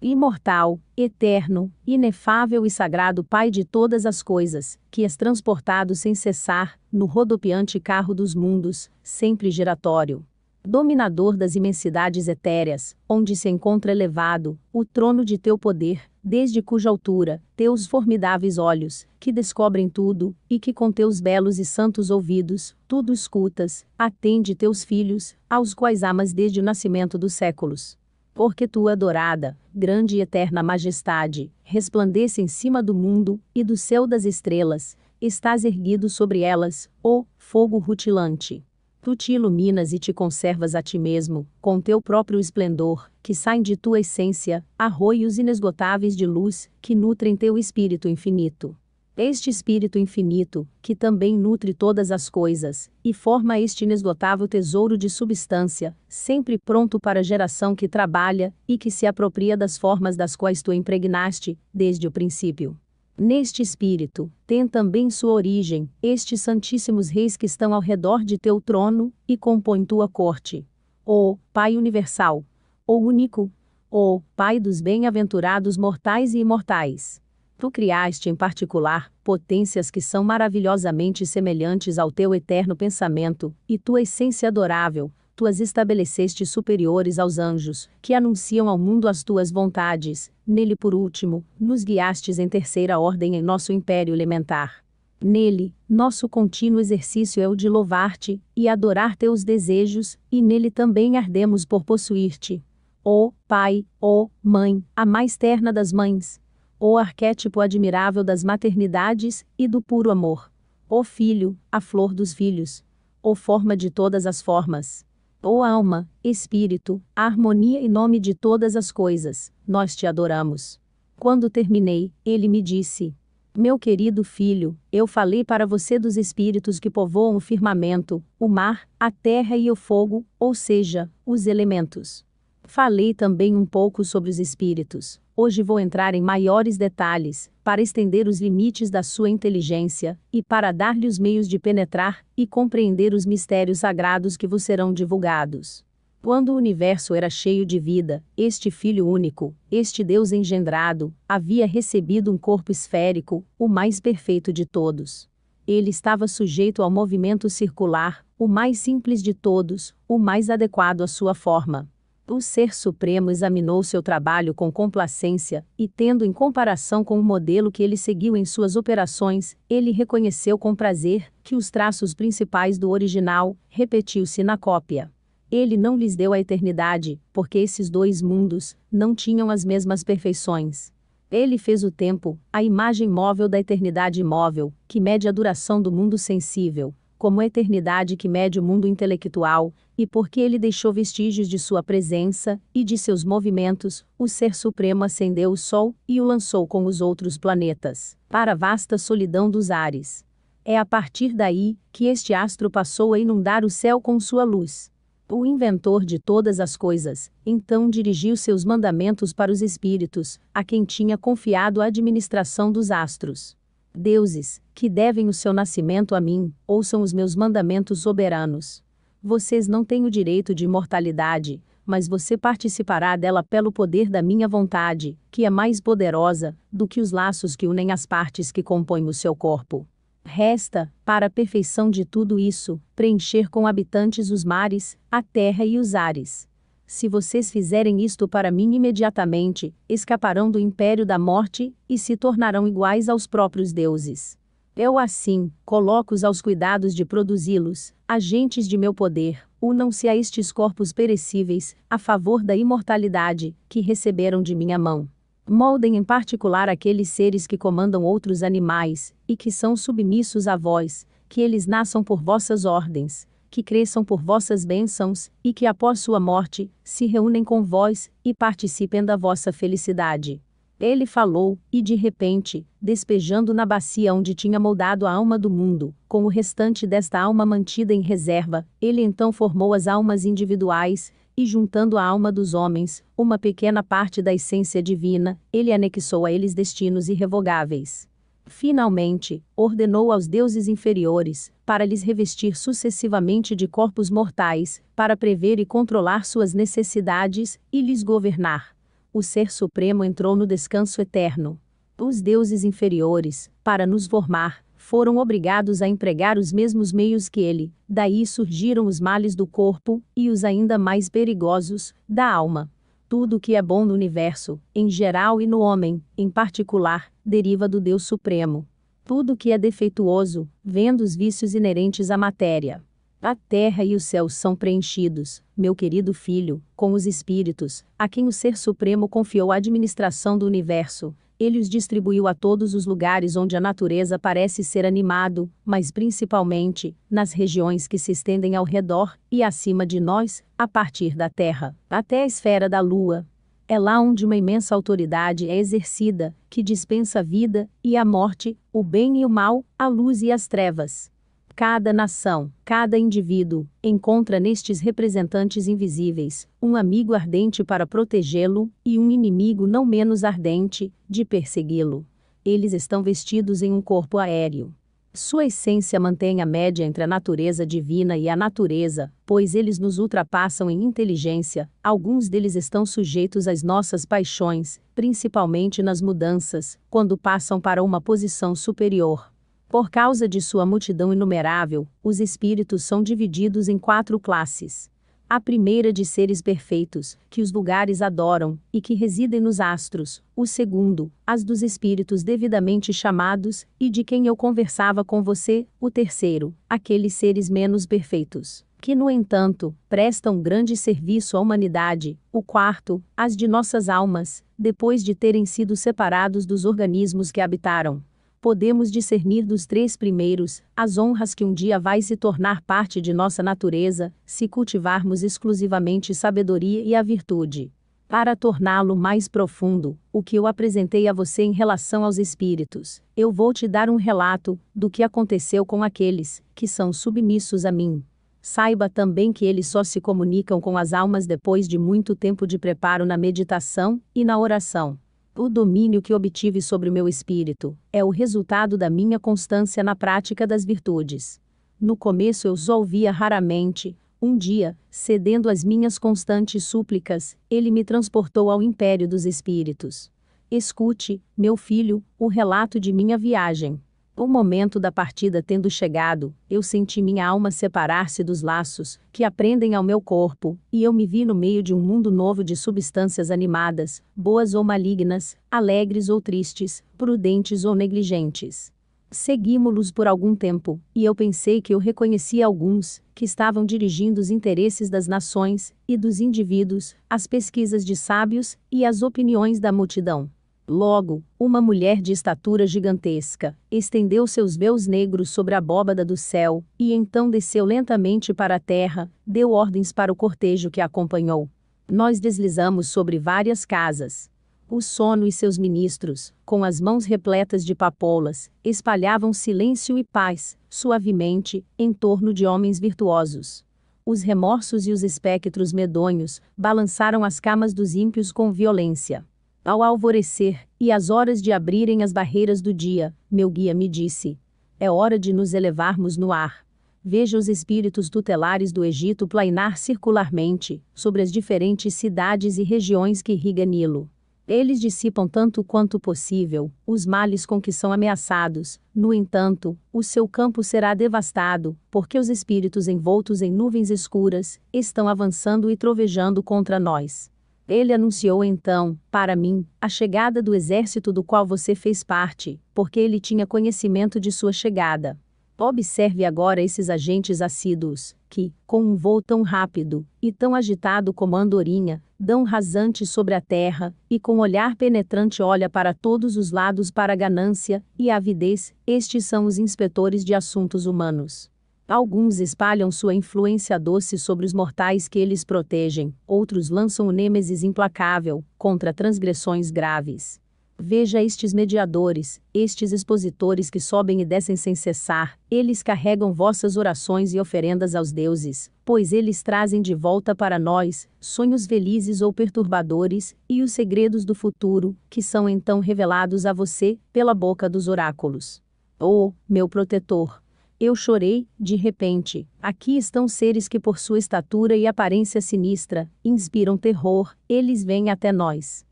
Imortal, eterno, inefável e sagrado Pai de todas as coisas, que és transportado sem cessar, no rodopiante carro dos mundos, sempre giratório. Dominador das imensidades etéreas, onde se encontra elevado, o trono de teu poder, desde cuja altura, teus formidáveis olhos, que descobrem tudo, e que com teus belos e santos ouvidos, tudo escutas, atende teus filhos, aos quais amas desde o nascimento dos séculos. Porque tua adorada, grande e eterna majestade, resplandece em cima do mundo, e do céu das estrelas, estás erguido sobre elas, ó fogo rutilante. Tu te iluminas e te conservas a ti mesmo, com teu próprio esplendor, que saem de tua essência, arroios inesgotáveis de luz, que nutrem teu espírito infinito. Este espírito infinito, que também nutre todas as coisas, e forma este inesgotável tesouro de substância, sempre pronto para a geração que trabalha, e que se apropria das formas das quais tu impregnaste, desde o princípio. Neste espírito, tem também sua origem, estes santíssimos reis que estão ao redor de teu trono, e compõem tua corte. Ó Pai universal, ó único, ó Pai dos bem-aventurados mortais e imortais. Tu criaste em particular, potências que são maravilhosamente semelhantes ao teu eterno pensamento, e tua essência adorável, tu as estabeleceste superiores aos anjos, que anunciam ao mundo as tuas vontades. Nele por último, nos guiastes em terceira ordem em nosso império elementar. Nele, nosso contínuo exercício é o de louvar-te, e adorar teus desejos, e nele também ardemos por possuir-te. Ó Pai, ó Mãe, a mais terna das mães. Ó arquétipo admirável das maternidades, e do puro amor. Ó Filho, a flor dos filhos. Ó forma de todas as formas. Ó alma, espírito, a harmonia e nome de todas as coisas, nós te adoramos. Quando terminei, ele me disse: meu querido filho, eu falei para você dos espíritos que povoam o firmamento, o mar, a terra e o fogo, ou seja, os elementos. Falei também um pouco sobre os espíritos. Hoje vou entrar em maiores detalhes, para estender os limites da sua inteligência, e para dar-lhe os meios de penetrar e compreender os mistérios sagrados que vos serão divulgados. Quando o universo era cheio de vida, este Filho único, este Deus engendrado, havia recebido um corpo esférico, o mais perfeito de todos. Ele estava sujeito ao movimento circular, o mais simples de todos, o mais adequado à sua forma. O Ser Supremo examinou seu trabalho com complacência, e tendo em comparação com o modelo que ele seguiu em suas operações, ele reconheceu com prazer que os traços principais do original repetiu-se na cópia. Ele não lhes deu a eternidade, porque esses dois mundos não tinham as mesmas perfeições. Ele fez o tempo, a imagem móvel da eternidade imóvel, que mede a duração do mundo sensível, como a eternidade que mede o mundo intelectual, e porque ele deixou vestígios de sua presença, e de seus movimentos, o Ser Supremo acendeu o Sol, e o lançou com os outros planetas, para a vasta solidão dos ares. É a partir daí, que este astro passou a inundar o céu com sua luz. O inventor de todas as coisas, então dirigiu seus mandamentos para os espíritos, a quem tinha confiado a administração dos astros. Deuses, que devem o seu nascimento a mim, ouçam os meus mandamentos soberanos. Vocês não têm o direito de imortalidade, mas você participará dela pelo poder da minha vontade, que é mais poderosa do que os laços que unem as partes que compõem o seu corpo. Resta, para a perfeição de tudo isso, preencher com habitantes os mares, a terra e os ares. Se vocês fizerem isto para mim imediatamente, escaparão do império da morte, e se tornarão iguais aos próprios deuses. Eu assim, coloco-os aos cuidados de produzi-los, agentes de meu poder, unam-se a estes corpos perecíveis, a favor da imortalidade, que receberam de minha mão. Moldem em particular aqueles seres que comandam outros animais, e que são submissos a vós, que eles nasçam por vossas ordens, que cresçam por vossas bênçãos, e que após sua morte, se reúnem com vós, e participem da vossa felicidade. Ele falou, e de repente, despejando na bacia onde tinha moldado a alma do mundo, com o restante desta alma mantida em reserva, ele então formou as almas individuais, e juntando a alma dos homens, uma pequena parte da essência divina, ele anexou a eles destinos irrevogáveis. Finalmente, ordenou aos deuses inferiores, para lhes revestir sucessivamente de corpos mortais, para prever e controlar suas necessidades, e lhes governar. O Ser Supremo entrou no descanso eterno. Os deuses inferiores, para nos formar, foram obrigados a empregar os mesmos meios que ele, daí surgiram os males do corpo, e os ainda mais perigosos, da alma. Tudo o que é bom no universo, em geral e no homem, em particular, deriva do Deus Supremo. Tudo o que é defeituoso, vendo os vícios inerentes à matéria. A terra e os céus são preenchidos, meu querido filho, com os espíritos, a quem o Ser Supremo confiou a administração do universo. Ele os distribuiu a todos os lugares onde a natureza parece ser animado, mas principalmente, nas regiões que se estendem ao redor, e acima de nós, a partir da Terra, até a esfera da Lua. É lá onde uma imensa autoridade é exercida, que dispensa a vida e a morte, o bem e o mal, a luz e as trevas. Cada nação, cada indivíduo, encontra nestes representantes invisíveis, um amigo ardente para protegê-lo, e um inimigo não menos ardente, de persegui-lo. Eles estão vestidos em um corpo aéreo. Sua essência mantém a média entre a natureza divina e a natureza, pois eles nos ultrapassam em inteligência, alguns deles estão sujeitos às nossas paixões, principalmente nas mudanças, quando passam para uma posição superior. Por causa de sua multidão inumerável, os espíritos são divididos em 4 classes. A primeira de seres perfeitos, que os lugares adoram, e que residem nos astros. O segundo, as dos espíritos devidamente chamados, e de quem eu conversava com você. O terceiro, aqueles seres menos perfeitos, que no entanto, prestam grande serviço à humanidade. O quarto, as de nossas almas, depois de terem sido separados dos organismos que habitaram. Podemos discernir dos 3 primeiros, as honras que um dia vai se tornar parte de nossa natureza, se cultivarmos exclusivamente sabedoria e a virtude. Para torná-lo mais profundo, o que eu apresentei a você em relação aos espíritos, eu vou te dar um relato do que aconteceu com aqueles que são submissos a mim. Saiba também que eles só se comunicam com as almas depois de muito tempo de preparo na meditação e na oração. O domínio que obtive sobre o meu espírito é o resultado da minha constância na prática das virtudes. No começo eu os ouvia raramente. Um dia, cedendo às minhas constantes súplicas, ele me transportou ao império dos espíritos. Escute, meu filho, o relato de minha viagem. O momento da partida tendo chegado, eu senti minha alma separar-se dos laços que aprendem ao meu corpo, e eu me vi no meio de um mundo novo de substâncias animadas, boas ou malignas, alegres ou tristes, prudentes ou negligentes. Seguimos-los por algum tempo, e eu pensei que eu reconhecia alguns, que estavam dirigindo os interesses das nações e dos indivíduos, as pesquisas de sábios e as opiniões da multidão. Logo, uma mulher de estatura gigantesca estendeu seus véus negros sobre a abóbada do céu, e então desceu lentamente para a terra, deu ordens para o cortejo que a acompanhou. Nós deslizamos sobre várias casas. O sono e seus ministros, com as mãos repletas de papoulas, espalhavam silêncio e paz, suavemente, em torno de homens virtuosos. Os remorsos e os espectros medonhos balançaram as camas dos ímpios com violência. Ao alvorecer, e às horas de abrirem as barreiras do dia, meu guia me disse: é hora de nos elevarmos no ar. Veja os espíritos tutelares do Egito plainar circularmente, sobre as diferentes cidades e regiões que irriga Nilo. Eles dissipam tanto quanto possível os males com que são ameaçados. No entanto, o seu campo será devastado, porque os espíritos envoltos em nuvens escuras estão avançando e trovejando contra nós. Ele anunciou então, para mim, a chegada do exército do qual você fez parte, porque ele tinha conhecimento de sua chegada. Observe agora esses agentes assíduos, que, com um voo tão rápido e tão agitado como a andorinha, dão rasante sobre a terra, e com olhar penetrante olha para todos os lados para a ganância e a avidez. Estes são os inspetores de assuntos humanos. Alguns espalham sua influência doce sobre os mortais que eles protegem, outros lançam o nêmesis implacável contra transgressões graves. Veja estes mediadores, estes expositores que sobem e descem sem cessar, eles carregam vossas orações e oferendas aos deuses, pois eles trazem de volta para nós sonhos felizes ou perturbadores, e os segredos do futuro, que são então revelados a você pela boca dos oráculos. Oh, meu protetor! Eu chorei, de repente. Aqui estão seres que por sua estatura e aparência sinistra, inspiram terror, eles vêm até nós.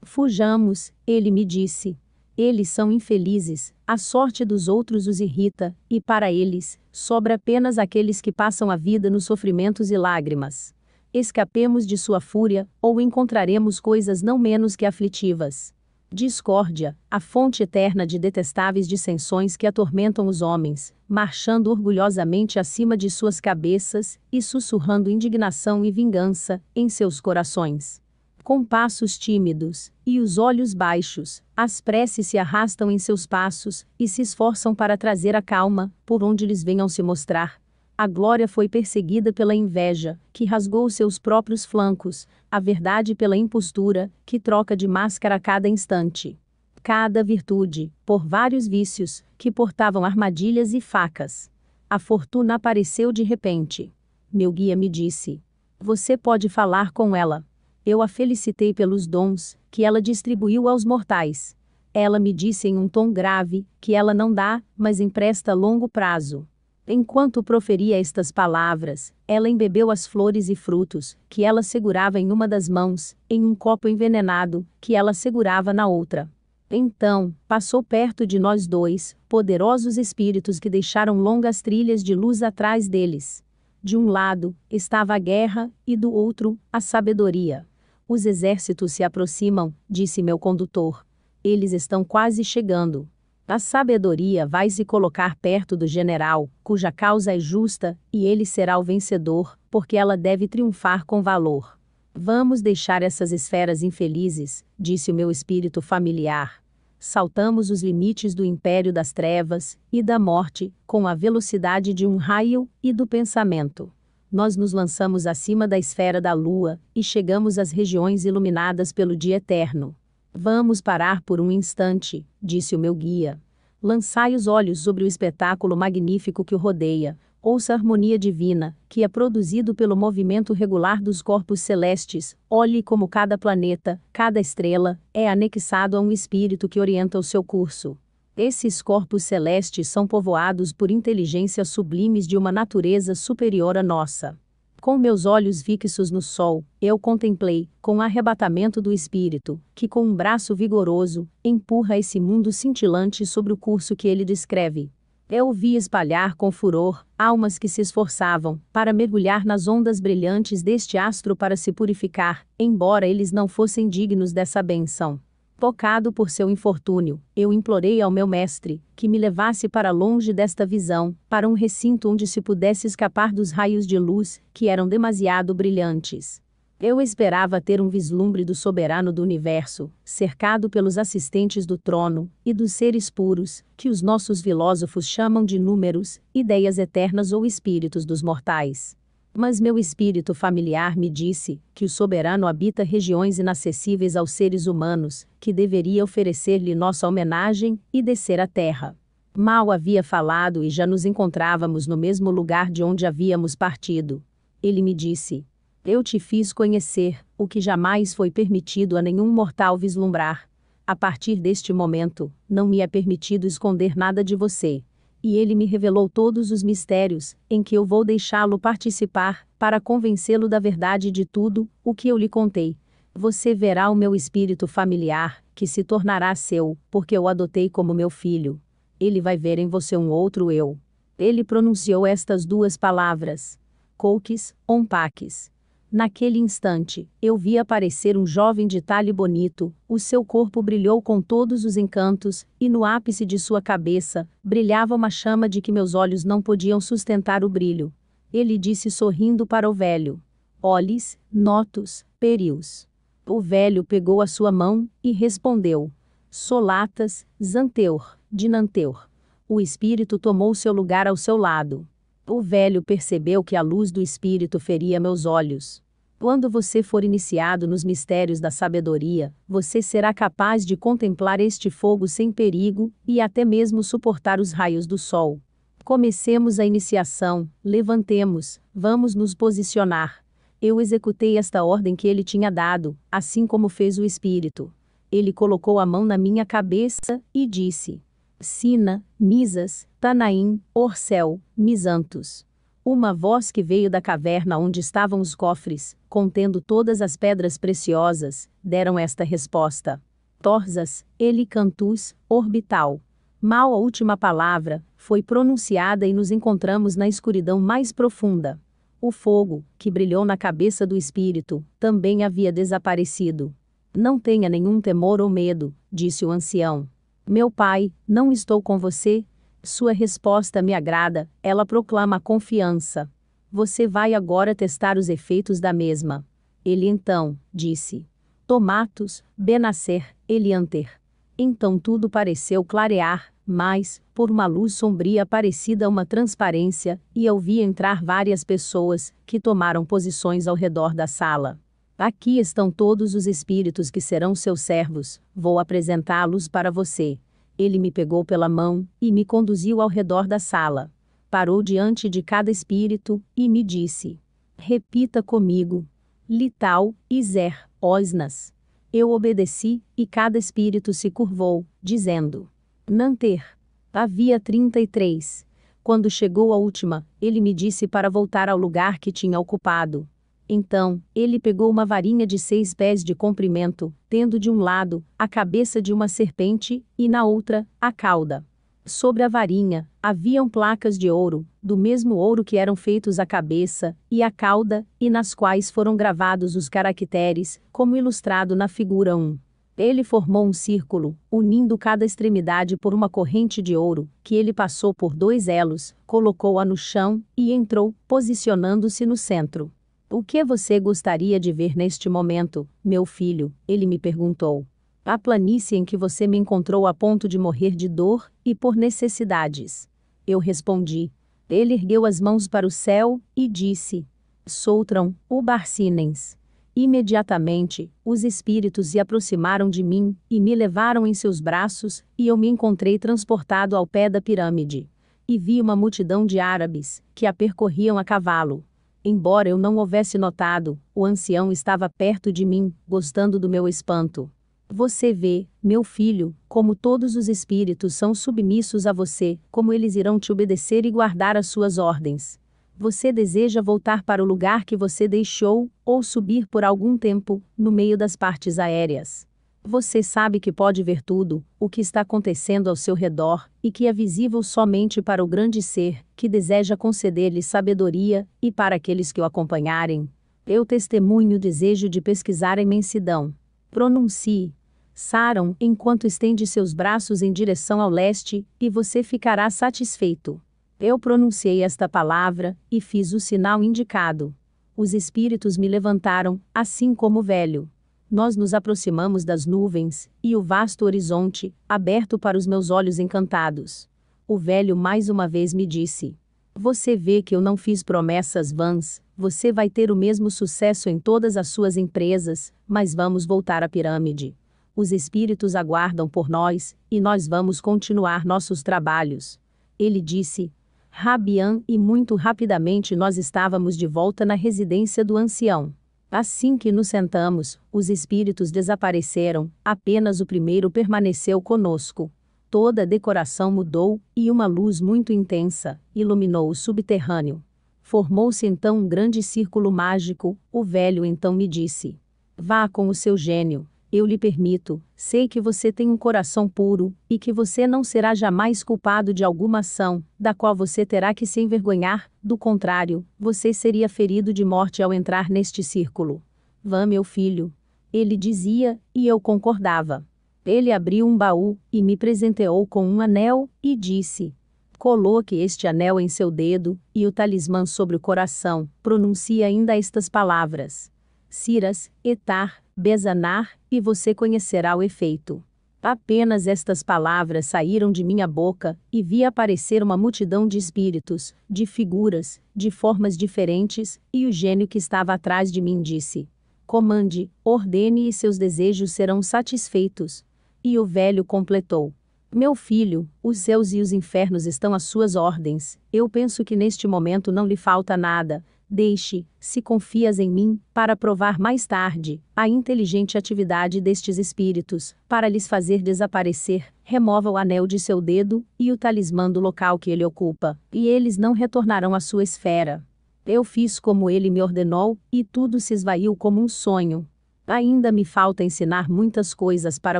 Fujamos, ele me disse. Eles são infelizes, a sorte dos outros os irrita, e para eles, sobra apenas aqueles que passam a vida nos sofrimentos e lágrimas. Escapemos de sua fúria, ou encontraremos coisas não menos que aflitivas. Discórdia, a fonte eterna de detestáveis dissensões que atormentam os homens, marchando orgulhosamente acima de suas cabeças, e sussurrando indignação e vingança em seus corações. Com passos tímidos, e os olhos baixos, as preces se arrastam em seus passos, e se esforçam para trazer a calma, por onde lhes venham se mostrar. A glória foi perseguida pela inveja, que rasgou seus próprios flancos, a verdade pela impostura, que troca de máscara a cada instante. Cada virtude, por vários vícios, que portavam armadilhas e facas. A fortuna apareceu de repente. Meu guia me disse: você pode falar com ela. Eu a felicitei pelos dons que ela distribuiu aos mortais. Ela me disse em um tom grave que ela não dá, mas empresta a longo prazo. Enquanto proferia estas palavras, ela embebeu as flores e frutos que ela segurava em uma das mãos, em um copo envenenado que ela segurava na outra. Então, passou perto de nós dois, poderosos espíritos que deixaram longas trilhas de luz atrás deles. De um lado, estava a guerra, e do outro, a sabedoria. Os exércitos se aproximam, disse meu condutor. Eles estão quase chegando. A sabedoria vai se colocar perto do general, cuja causa é justa, e ele será o vencedor, porque ela deve triunfar com valor. Vamos deixar essas esferas infelizes, disse o meu espírito familiar. Saltamos os limites do império das trevas e da morte, com a velocidade de um raio e do pensamento. Nós nos lançamos acima da esfera da lua, e chegamos às regiões iluminadas pelo dia eterno. Vamos parar por um instante, disse o meu guia. Lançai os olhos sobre o espetáculo magnífico que o rodeia. Ouça a harmonia divina, que é produzido pelo movimento regular dos corpos celestes. Olhe como cada planeta, cada estrela, é anexado a um espírito que orienta o seu curso. Esses corpos celestes são povoados por inteligências sublimes de uma natureza superior à nossa. Com meus olhos fixos no sol, eu contemplei, com arrebatamento do espírito, que com um braço vigoroso, empurra esse mundo cintilante sobre o curso que ele descreve. Eu vi espalhar com furor almas que se esforçavam para mergulhar nas ondas brilhantes deste astro para se purificar, embora eles não fossem dignos dessa bênção. Tocado por seu infortúnio, eu implorei ao meu mestre que me levasse para longe desta visão, para um recinto onde se pudesse escapar dos raios de luz, que eram demasiado brilhantes. Eu esperava ter um vislumbre do soberano do universo, cercado pelos assistentes do trono, e dos seres puros, que os nossos filósofos chamam de números, ideias eternas ou espíritos dos mortais. Mas meu espírito familiar me disse que o soberano habita regiões inacessíveis aos seres humanos, que deveria oferecer-lhe nossa homenagem e descer à terra. Mal havia falado e já nos encontrávamos no mesmo lugar de onde havíamos partido. Ele me disse: eu te fiz conhecer o que jamais foi permitido a nenhum mortal vislumbrar. A partir deste momento, não me é permitido esconder nada de você. E ele me revelou todos os mistérios, em que eu vou deixá-lo participar, para convencê-lo da verdade de tudo o que eu lhe contei. Você verá o meu espírito familiar, que se tornará seu, porque eu adotei como meu filho. Ele vai ver em você um outro eu. Ele pronunciou estas duas palavras. Coukis, Ompakis. Naquele instante, eu vi aparecer um jovem de talhe bonito, o seu corpo brilhou com todos os encantos, e no ápice de sua cabeça, brilhava uma chama de que meus olhos não podiam sustentar o brilho. Ele disse sorrindo para o velho: Olis, notus, perius. O velho pegou a sua mão, e respondeu: Solatas, Zanteur, Dinanteur. O espírito tomou seu lugar ao seu lado. O velho percebeu que a luz do espírito feria meus olhos. Quando você for iniciado nos mistérios da sabedoria, você será capaz de contemplar este fogo sem perigo, e até mesmo suportar os raios do sol. Comecemos a iniciação, levantemos, vamos nos posicionar. Eu executei esta ordem que ele tinha dado, assim como fez o espírito. Ele colocou a mão na minha cabeça, e disse: Sina, Misas, Tanaim, Orcel, Misantos. Uma voz que veio da caverna onde estavam os cofres, contendo todas as pedras preciosas, deram esta resposta. Torzas, Helicantus, Orbital. Mal a última palavra foi pronunciada e nos encontramos na escuridão mais profunda. O fogo, que brilhou na cabeça do espírito, também havia desaparecido. Não tenha nenhum temor ou medo, disse o ancião. Meu pai, não estou com você? Sua resposta me agrada, ela proclama a confiança. Você vai agora testar os efeitos da mesma. Ele então disse: Tomatos, Benacer, Elianter. Então tudo pareceu clarear, mas, por uma luz sombria parecida a uma transparência, e eu vi entrar várias pessoas, que tomaram posições ao redor da sala. Aqui estão todos os espíritos que serão seus servos, vou apresentá-los para você. Ele me pegou pela mão, e me conduziu ao redor da sala. Parou diante de cada espírito, e me disse: Repita comigo. Lital, Iser, Osnas. Eu obedeci, e cada espírito se curvou, dizendo: Nanter. Havia 33. Quando chegou a última, ele me disse para voltar ao lugar que tinha ocupado. Então, ele pegou uma varinha de 6 pés de comprimento, tendo de um lado, a cabeça de uma serpente, e na outra, a cauda. Sobre a varinha, haviam placas de ouro, do mesmo ouro que eram feitos a cabeça, e a cauda, e nas quais foram gravados os caracteres, como ilustrado na figura 1. Ele formou um círculo, unindo cada extremidade por uma corrente de ouro, que ele passou por 2 elos, colocou-a no chão, e entrou, posicionando-se no centro. O que você gostaria de ver neste momento, meu filho? Ele me perguntou. A planície em que você me encontrou a ponto de morrer de dor, e por necessidades. Eu respondi. Ele ergueu as mãos para o céu, e disse: Soltram, o Barcinens. Imediatamente, os espíritos se aproximaram de mim, e me levaram em seus braços, e eu me encontrei transportado ao pé da pirâmide. E vi uma multidão de árabes, que a percorriam a cavalo. Embora eu não houvesse notado, o ancião estava perto de mim, gostando do meu espanto. Você vê, meu filho, como todos os espíritos são submissos a você, como eles irão te obedecer e guardar as suas ordens. Você deseja voltar para o lugar que você deixou, ou subir por algum tempo, no meio das partes aéreas. Você sabe que pode ver tudo, o que está acontecendo ao seu redor, e que é visível somente para o grande ser, que deseja conceder-lhe sabedoria, e para aqueles que o acompanharem. Eu testemunho o desejo de pesquisar a imensidão. Pronuncie. Saram, enquanto estende seus braços em direção ao leste, e você ficará satisfeito. Eu pronunciei esta palavra, e fiz o sinal indicado. Os espíritos me levantaram, assim como o velho. Nós nos aproximamos das nuvens, e o vasto horizonte, aberto para os meus olhos encantados. O velho mais uma vez me disse: Você vê que eu não fiz promessas vãs, você vai ter o mesmo sucesso em todas as suas empresas, mas vamos voltar à pirâmide. Os espíritos aguardam por nós, e nós vamos continuar nossos trabalhos. Ele disse: Rabian, e muito rapidamente nós estávamos de volta na residência do ancião. Assim que nos sentamos, os espíritos desapareceram, apenas o primeiro permaneceu conosco. Toda a decoração mudou, e uma luz muito intensa iluminou o subterrâneo. Formou-se então um grande círculo mágico. O velho então me disse: Vá com o seu gênio. Eu lhe permito, sei que você tem um coração puro, e que você não será jamais culpado de alguma ação, da qual você terá que se envergonhar, do contrário, você seria ferido de morte ao entrar neste círculo. Vá, meu filho. Ele dizia, e eu concordava. Ele abriu um baú, e me presenteou com um anel, e disse: coloque este anel em seu dedo, e o talismã sobre o coração, pronuncie ainda estas palavras: Siras, Etar, Bezanar, e você conhecerá o efeito. Apenas estas palavras saíram de minha boca, e vi aparecer uma multidão de espíritos, de figuras, de formas diferentes, e o gênio que estava atrás de mim disse: comande, ordene e seus desejos serão satisfeitos. E o velho completou: meu filho, os céus e os infernos estão às suas ordens, eu penso que neste momento não lhe falta nada. Deixe, se confias em mim, para provar mais tarde, a inteligente atividade destes espíritos, para lhes fazer desaparecer, remova o anel de seu dedo, e o talismã do local que ele ocupa, e eles não retornarão à sua esfera. Eu fiz como ele me ordenou, e tudo se esvaiu como um sonho. Ainda me falta ensinar muitas coisas para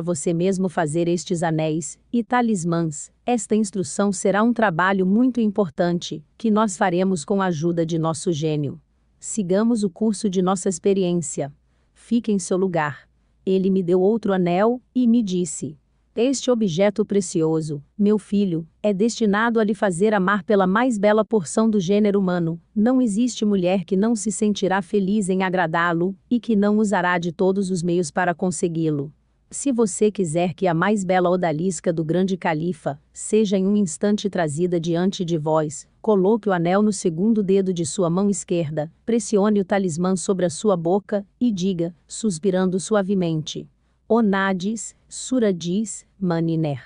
você mesmo fazer estes anéis e talismãs. Esta instrução será um trabalho muito importante, que nós faremos com a ajuda de nosso gênio. Sigamos o curso de nossa experiência. Fique em seu lugar. Ele me deu outro anel, e me disse: este objeto precioso, meu filho, é destinado a lhe fazer amar pela mais bela porção do gênero humano. Não existe mulher que não se sentirá feliz em agradá-lo, e que não usará de todos os meios para consegui-lo. Se você quiser que a mais bela odalisca do grande califa seja em um instante trazida diante de vós, coloque o anel no segundo dedo de sua mão esquerda, pressione o talismã sobre a sua boca, e diga, suspirando suavemente: Onadis, Suradis, Maniner.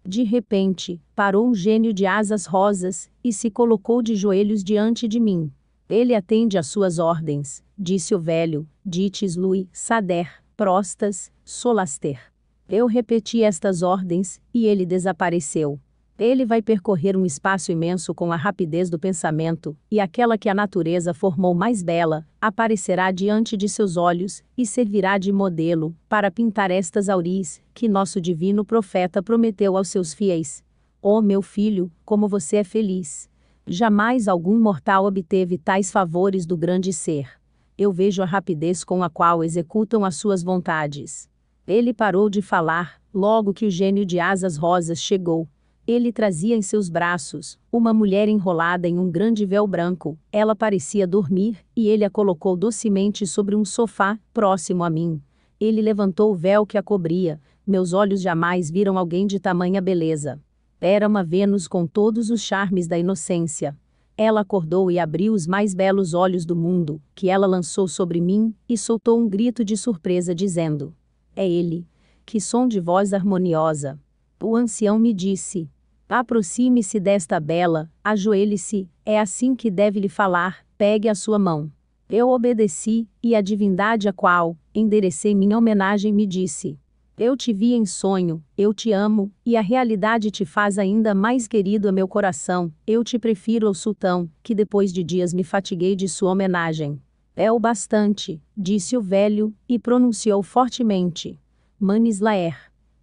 De repente, parou um gênio de asas rosas, e se colocou de joelhos diante de mim. Ele atende às suas ordens, disse o velho, dites lui, Sader, Prostas, Solaster. Eu repeti estas ordens, e ele desapareceu. Ele vai percorrer um espaço imenso com a rapidez do pensamento, e aquela que a natureza formou mais bela, aparecerá diante de seus olhos, e servirá de modelo, para pintar estas auris, que nosso divino profeta prometeu aos seus fiéis. Oh meu filho, como você é feliz! Jamais algum mortal obteve tais favores do grande ser. Eu vejo a rapidez com a qual executam as suas vontades. Ele parou de falar, logo que o gênio de asas rosas chegou. Ele trazia em seus braços uma mulher enrolada em um grande véu branco. Ela parecia dormir, e ele a colocou docemente sobre um sofá, próximo a mim. Ele levantou o véu que a cobria. Meus olhos jamais viram alguém de tamanha beleza. Era uma Vênus com todos os charmes da inocência. Ela acordou e abriu os mais belos olhos do mundo, que ela lançou sobre mim, e soltou um grito de surpresa dizendo: é ele! Que som de voz harmoniosa! O ancião me disse: aproxime-se desta bela, ajoelhe-se, é assim que deve lhe falar, pegue a sua mão. Eu obedeci, e a divindade a qual enderecei minha homenagem me disse: eu te vi em sonho, eu te amo, e a realidade te faz ainda mais querido a meu coração. Eu te prefiro ao sultão, que depois de dias me fatiguei de sua homenagem. É o bastante, disse o velho, e pronunciou fortemente: Manislaer.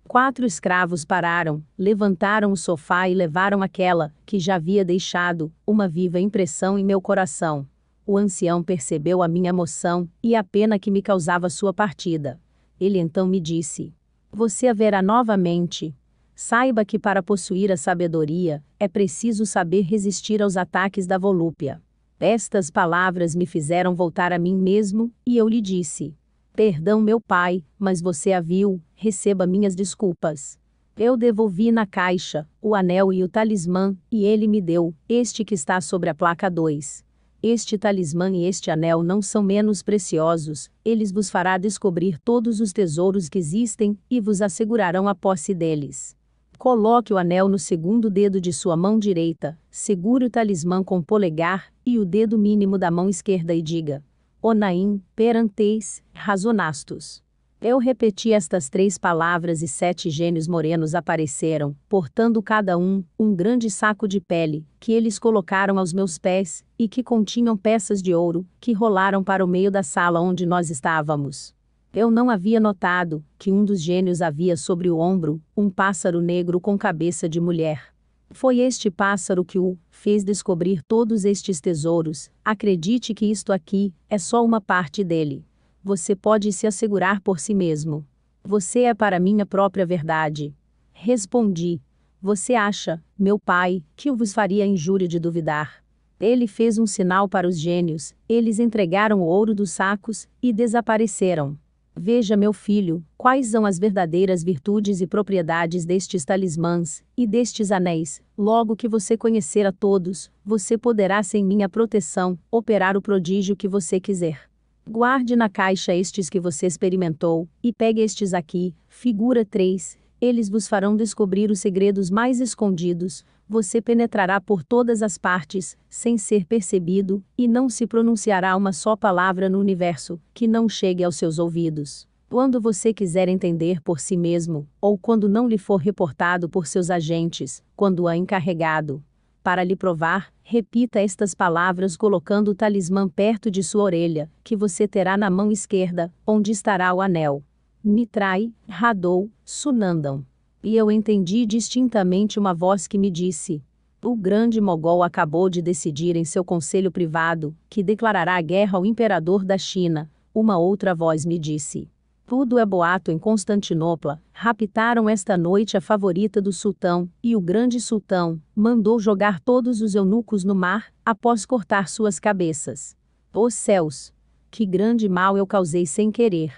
4 escravos pararam, levantaram o sofá e levaram aquela, que já havia deixado, uma viva impressão em meu coração. O ancião percebeu a minha emoção, e a pena que me causava sua partida. Ele então me disse: você a verá novamente. Saiba que para possuir a sabedoria, é preciso saber resistir aos ataques da volúpia. Estas palavras me fizeram voltar a mim mesmo, e eu lhe disse: perdão, meu pai, mas você a viu, receba minhas desculpas. Eu devolvi na caixa o anel e o talismã, e ele me deu este que está sobre a placa 2. Este talismã e este anel não são menos preciosos, eles vos fará descobrir todos os tesouros que existem, e vos assegurarão a posse deles. Coloque o anel no segundo dedo de sua mão direita, segure o talismã com o polegar, e o dedo mínimo da mão esquerda e diga: Onaim, peranteis, razonastos. Eu repeti estas 3 palavras e 7 gênios morenos apareceram, portando cada um grande saco de pele, que eles colocaram aos meus pés, e que continham peças de ouro, que rolaram para o meio da sala onde nós estávamos. Eu não havia notado que um dos gênios havia sobre o ombro um pássaro negro com cabeça de mulher. Foi este pássaro que o fez descobrir todos estes tesouros. Acredite que isto aqui é só uma parte dele. Você pode se assegurar por si mesmo. Você é para minha própria verdade. Respondi. Você acha, meu pai, que eu vos faria a injúria de duvidar? Ele fez um sinal para os gênios, eles entregaram o ouro dos sacos e desapareceram. Veja, meu filho, quais são as verdadeiras virtudes e propriedades destes talismãs e destes anéis. Logo que você conhecer a todos, você poderá, sem minha proteção, operar o prodígio que você quiser. Guarde na caixa estes que você experimentou, e pegue estes aqui, figura 3. Eles vos farão descobrir os segredos mais escondidos. Você penetrará por todas as partes, sem ser percebido, e não se pronunciará uma só palavra no universo que não chegue aos seus ouvidos. Quando você quiser entender por si mesmo, ou quando não lhe for reportado por seus agentes, quando a encarregado. Para lhe provar, repita estas palavras colocando o talismã perto de sua orelha, que você terá na mão esquerda, onde estará o anel. Nitrai, Radou, Sunandam. E eu entendi distintamente uma voz que me disse: o grande mogol acabou de decidir em seu conselho privado que declarará a guerra ao imperador da China. Uma outra voz me disse: tudo é boato em Constantinopla. Raptaram esta noite a favorita do sultão, e o grande sultão mandou jogar todos os eunucos no mar, após cortar suas cabeças. Os céus! Que grande mal eu causei sem querer!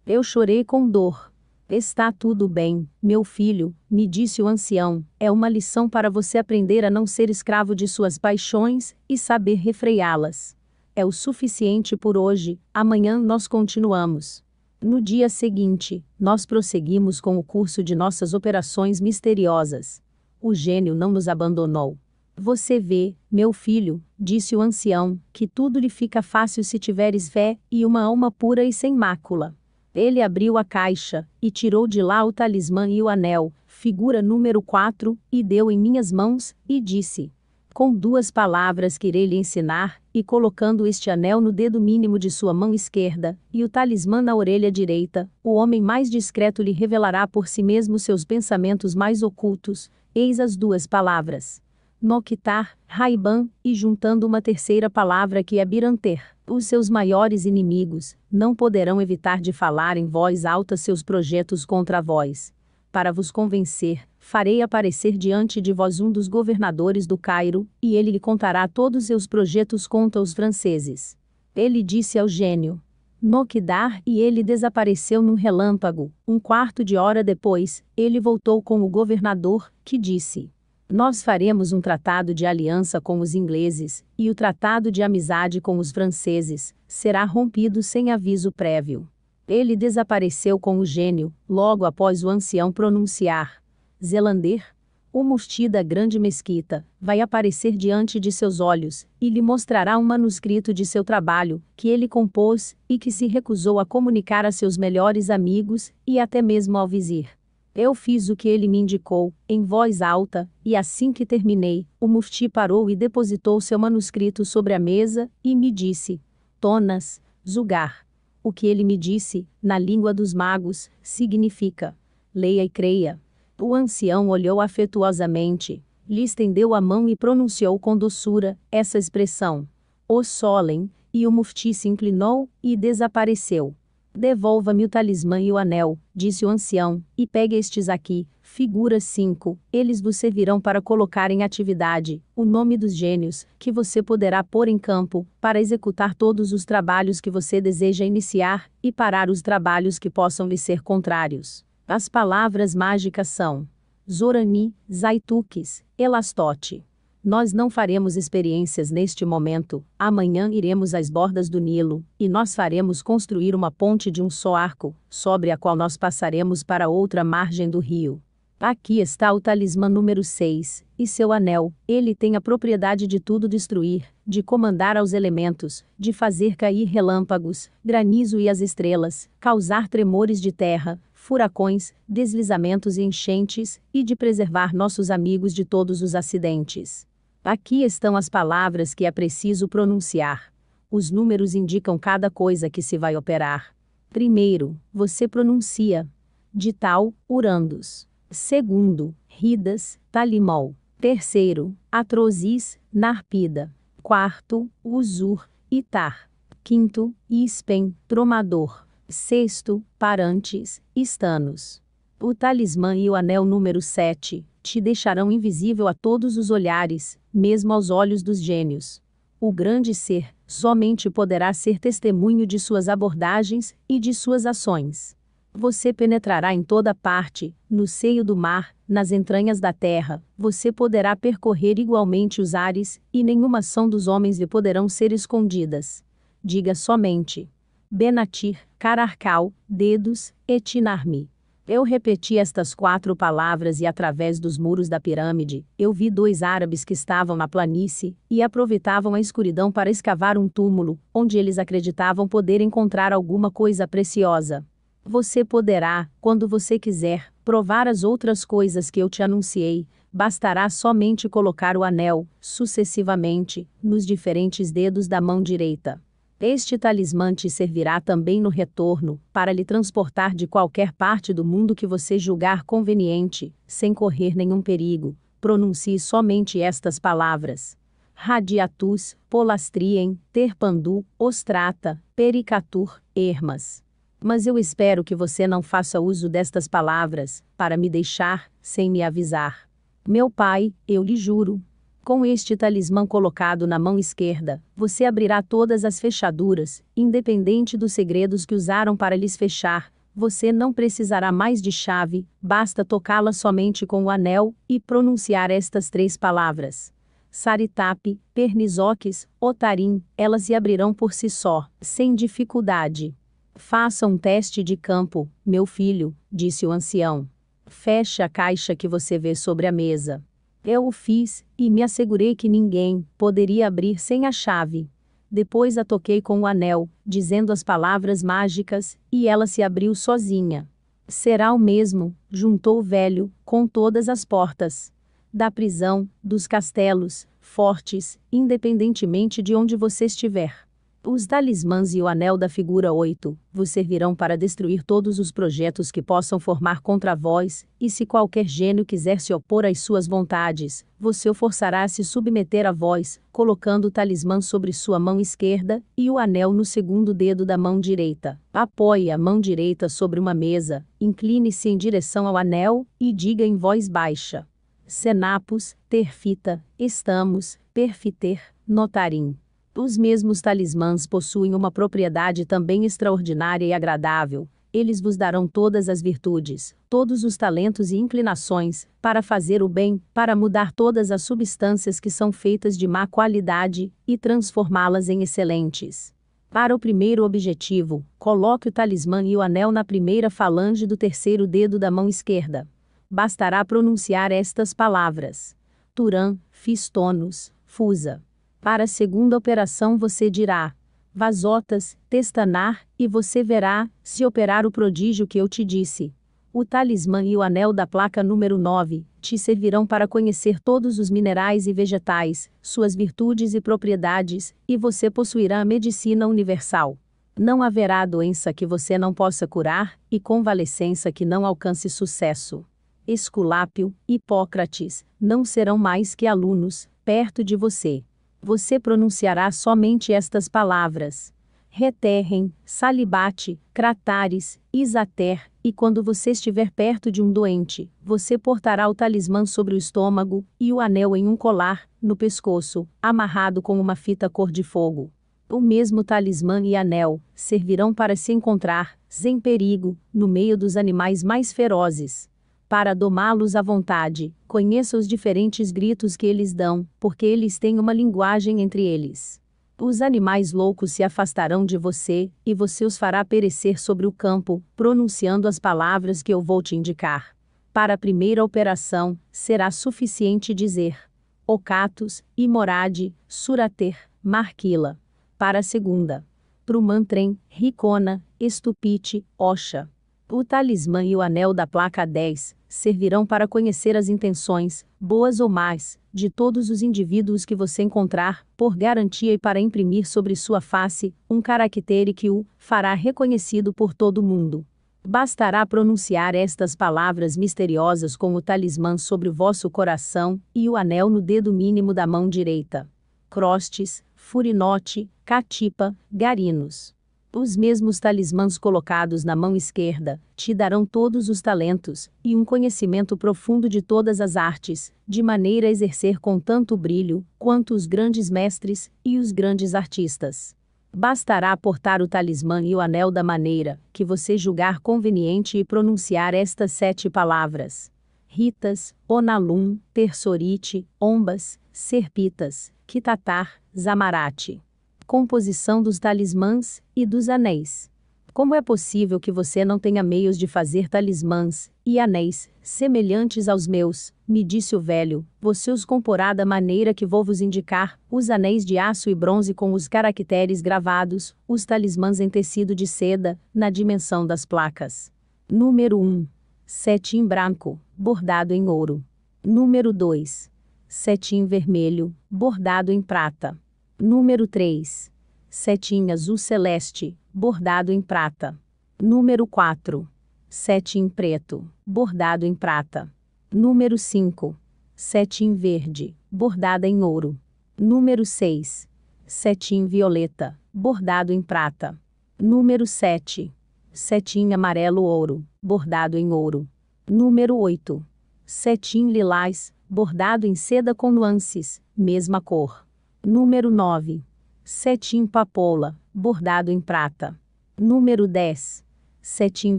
Eu chorei com dor. Está tudo bem, meu filho, me disse o ancião, é uma lição para você aprender a não ser escravo de suas paixões e saber refreá-las. É o suficiente por hoje, amanhã nós continuamos. No dia seguinte, nós prosseguimos com o curso de nossas operações misteriosas. O gênio não nos abandonou. Você vê, meu filho, disse o ancião, que tudo lhe fica fácil se tiveres fé e uma alma pura e sem mácula. Ele abriu a caixa, e tirou de lá o talismã e o anel, figura número 4, e deu em minhas mãos, e disse: com 2 palavras que irei lhe ensinar, e colocando este anel no dedo mínimo de sua mão esquerda, e o talismã na orelha direita, o homem mais discreto lhe revelará por si mesmo seus pensamentos mais ocultos. Eis as 2 palavras. Noctar, Raiban, e juntando uma terceira palavra que é Biranter. Os seus maiores inimigos não poderão evitar de falar em voz alta seus projetos contra vós. Para vos convencer, farei aparecer diante de vós um dos governadores do Cairo, e ele lhe contará todos seus projetos contra os franceses. Ele disse ao gênio: Noctar, e ele desapareceu num relâmpago. 1/4 de hora depois, ele voltou com o governador, que disse: nós faremos um tratado de aliança com os ingleses, e o tratado de amizade com os franceses será rompido sem aviso prévio. Ele desapareceu com o gênio, logo após o ancião pronunciar: Zelander, o mufti da grande mesquita vai aparecer diante de seus olhos, e lhe mostrará um manuscrito de seu trabalho, que ele compôs, e que se recusou a comunicar a seus melhores amigos, e até mesmo ao vizir. Eu fiz o que ele me indicou, em voz alta, e assim que terminei, o mufti parou e depositou seu manuscrito sobre a mesa, e me disse: Tonas, Zugar. O que ele me disse, na língua dos magos, significa: leia e creia. O ancião olhou afetuosamente, lhe estendeu a mão e pronunciou com doçura essa expressão: O Solem, e o mufti se inclinou, e desapareceu. Devolva-me o talismã e o anel, disse o ancião, e pegue estes aqui, figura 5, eles vos servirão para colocar em atividade o nome dos gênios, que você poderá pôr em campo, para executar todos os trabalhos que você deseja iniciar, e parar os trabalhos que possam lhe ser contrários. As palavras mágicas são: Zorani, Zaitukis, Elastote. Nós não faremos experiências neste momento, amanhã iremos às bordas do Nilo, e nós faremos construir uma ponte de um só arco, sobre a qual nós passaremos para outra margem do rio. Aqui está o talismã número 6, e seu anel, ele tem a propriedade de tudo destruir, de comandar aos elementos, de fazer cair relâmpagos, granizo e as estrelas, causar tremores de terra, furacões, deslizamentos e enchentes, e de preservar nossos amigos de todos os acidentes. Aqui estão as palavras que é preciso pronunciar. Os números indicam cada coisa que se vai operar. Primeiro, você pronuncia Dital, Urandos. Segundo, Ridas, Talimol. Terceiro, Atrozis, Narpida. Quarto, Uzur, Itar. Quinto, Ispen, Tromador. Sexto, Parantes, Stanos. O talismã e o anel número 7 te deixarão invisível a todos os olhares, mesmo aos olhos dos gênios. O grande ser somente poderá ser testemunho de suas abordagens e de suas ações. Você penetrará em toda parte, no seio do mar, nas entranhas da terra, você poderá percorrer igualmente os ares, e nenhuma ação dos homens lhe poderão ser escondidas. Diga somente Benatir, Cararcal, Dedos, Etinarmi. Eu repeti estas 4 palavras e através dos muros da pirâmide, eu vi 2 árabes que estavam na planície, e aproveitavam a escuridão para escavar um túmulo, onde eles acreditavam poder encontrar alguma coisa preciosa. Você poderá, quando você quiser, provar as outras coisas que eu te anunciei, bastará somente colocar o anel, sucessivamente, nos diferentes dedos da mão direita. Este talismã te servirá também no retorno, para lhe transportar de qualquer parte do mundo que você julgar conveniente, sem correr nenhum perigo. Pronuncie somente estas palavras: Radiatus, Polastriem, Terpandu, Ostrata, Pericatur, Hermas. Mas eu espero que você não faça uso destas palavras, para me deixar, sem me avisar. Meu pai, eu lhe juro. Com este talismã colocado na mão esquerda, você abrirá todas as fechaduras, independente dos segredos que usaram para lhes fechar. Você não precisará mais de chave, basta tocá-la somente com o anel, e pronunciar estas 3 palavras. Saritap, Pernizoques, Otarim, elas se abrirão por si só, sem dificuldade. Faça um teste de campo, meu filho, disse o ancião. Feche a caixa que você vê sobre a mesa. Eu o fiz, e me assegurei que ninguém poderia abrir sem a chave. Depois a toquei com o anel, dizendo as palavras mágicas, e ela se abriu sozinha. Será o mesmo, juntou o velho, com todas as portas da prisão, dos castelos, fortes, independentemente de onde você estiver. Os talismãs e o anel da figura 8 vos servirão para destruir todos os projetos que possam formar contra vós, e se qualquer gênio quiser se opor às suas vontades, você o forçará a se submeter a vós, colocando o talismã sobre sua mão esquerda, e o anel no segundo dedo da mão direita. Apoie a mão direita sobre uma mesa, incline-se em direção ao anel, e diga em voz baixa: Senapus, Terfita, Estamos, Perfiter, Notarim. Os mesmos talismãs possuem uma propriedade também extraordinária e agradável. Eles vos darão todas as virtudes, todos os talentos e inclinações, para fazer o bem, para mudar todas as substâncias que são feitas de má qualidade, e transformá-las em excelentes. Para o primeiro objetivo, coloque o talismã e o anel na primeira falange do terceiro dedo da mão esquerda. Bastará pronunciar estas palavras: Turan, Fistonus, Fusa. Para a segunda operação você dirá: Vasotas, Testanar, e você verá, se operar o prodígio que eu te disse. O talismã e o anel da placa número 9 te servirão para conhecer todos os minerais e vegetais, suas virtudes e propriedades, e você possuirá a medicina universal. Não haverá doença que você não possa curar, e convalescença que não alcance sucesso. Esculápio, Hipócrates, não serão mais que alunos, perto de você. Você pronunciará somente estas palavras: Reterrem, Salibate, Cratares, Isater, e quando você estiver perto de um doente, você portará o talismã sobre o estômago, e o anel em um colar, no pescoço, amarrado com uma fita cor de fogo. O mesmo talismã e anel servirão para se encontrar, sem perigo, no meio dos animais mais ferozes. Para domá-los à vontade, conheça os diferentes gritos que eles dão, porque eles têm uma linguagem entre eles. Os animais loucos se afastarão de você, e você os fará perecer sobre o campo, pronunciando as palavras que eu vou te indicar. Para a primeira operação, será suficiente dizer Ocatus, Imorade, Surater, Marquila. Para a segunda, Trumantrem, Ricona, Estupite, Oxa. O talismã e o anel da placa 10 servirão para conhecer as intenções, boas ou más, de todos os indivíduos que você encontrar, por garantia e para imprimir sobre sua face um caractere que o fará reconhecido por todo mundo. Bastará pronunciar estas palavras misteriosas com o talismã sobre o vosso coração e o anel no dedo mínimo da mão direita. Crostes, Furinote, Catipa, Garinos. Os mesmos talismãs colocados na mão esquerda te darão todos os talentos e um conhecimento profundo de todas as artes, de maneira a exercer com tanto brilho quanto os grandes mestres e os grandes artistas. Bastará portar o talismã e o anel da maneira que você julgar conveniente e pronunciar estas 7 palavras: Ritas, Onalum, Tersorite, Ombas, Serpitas, Kitatar, Zamarate. Composição dos talismãs e dos anéis. Como é possível que você não tenha meios de fazer talismãs e anéis semelhantes aos meus? Me disse o velho. Você os comporá da maneira que vou vos indicar: os anéis de aço e bronze com os caracteres gravados, os talismãs em tecido de seda, na dimensão das placas. Número 1. Cetim branco, bordado em ouro. Número 2. Cetim vermelho, bordado em prata. Número 3. Cetim azul celeste, bordado em prata. Número 4. Cetim preto, bordado em prata. Número 5. Cetim verde, bordada em ouro. Número 6. Cetim violeta, bordado em prata. Número 7. Cetim amarelo ouro, bordado em ouro. Número 8. Cetim lilás, bordado em seda com nuances, mesma cor. Número 9. Cetim papoula, bordado em prata. Número 10. Cetim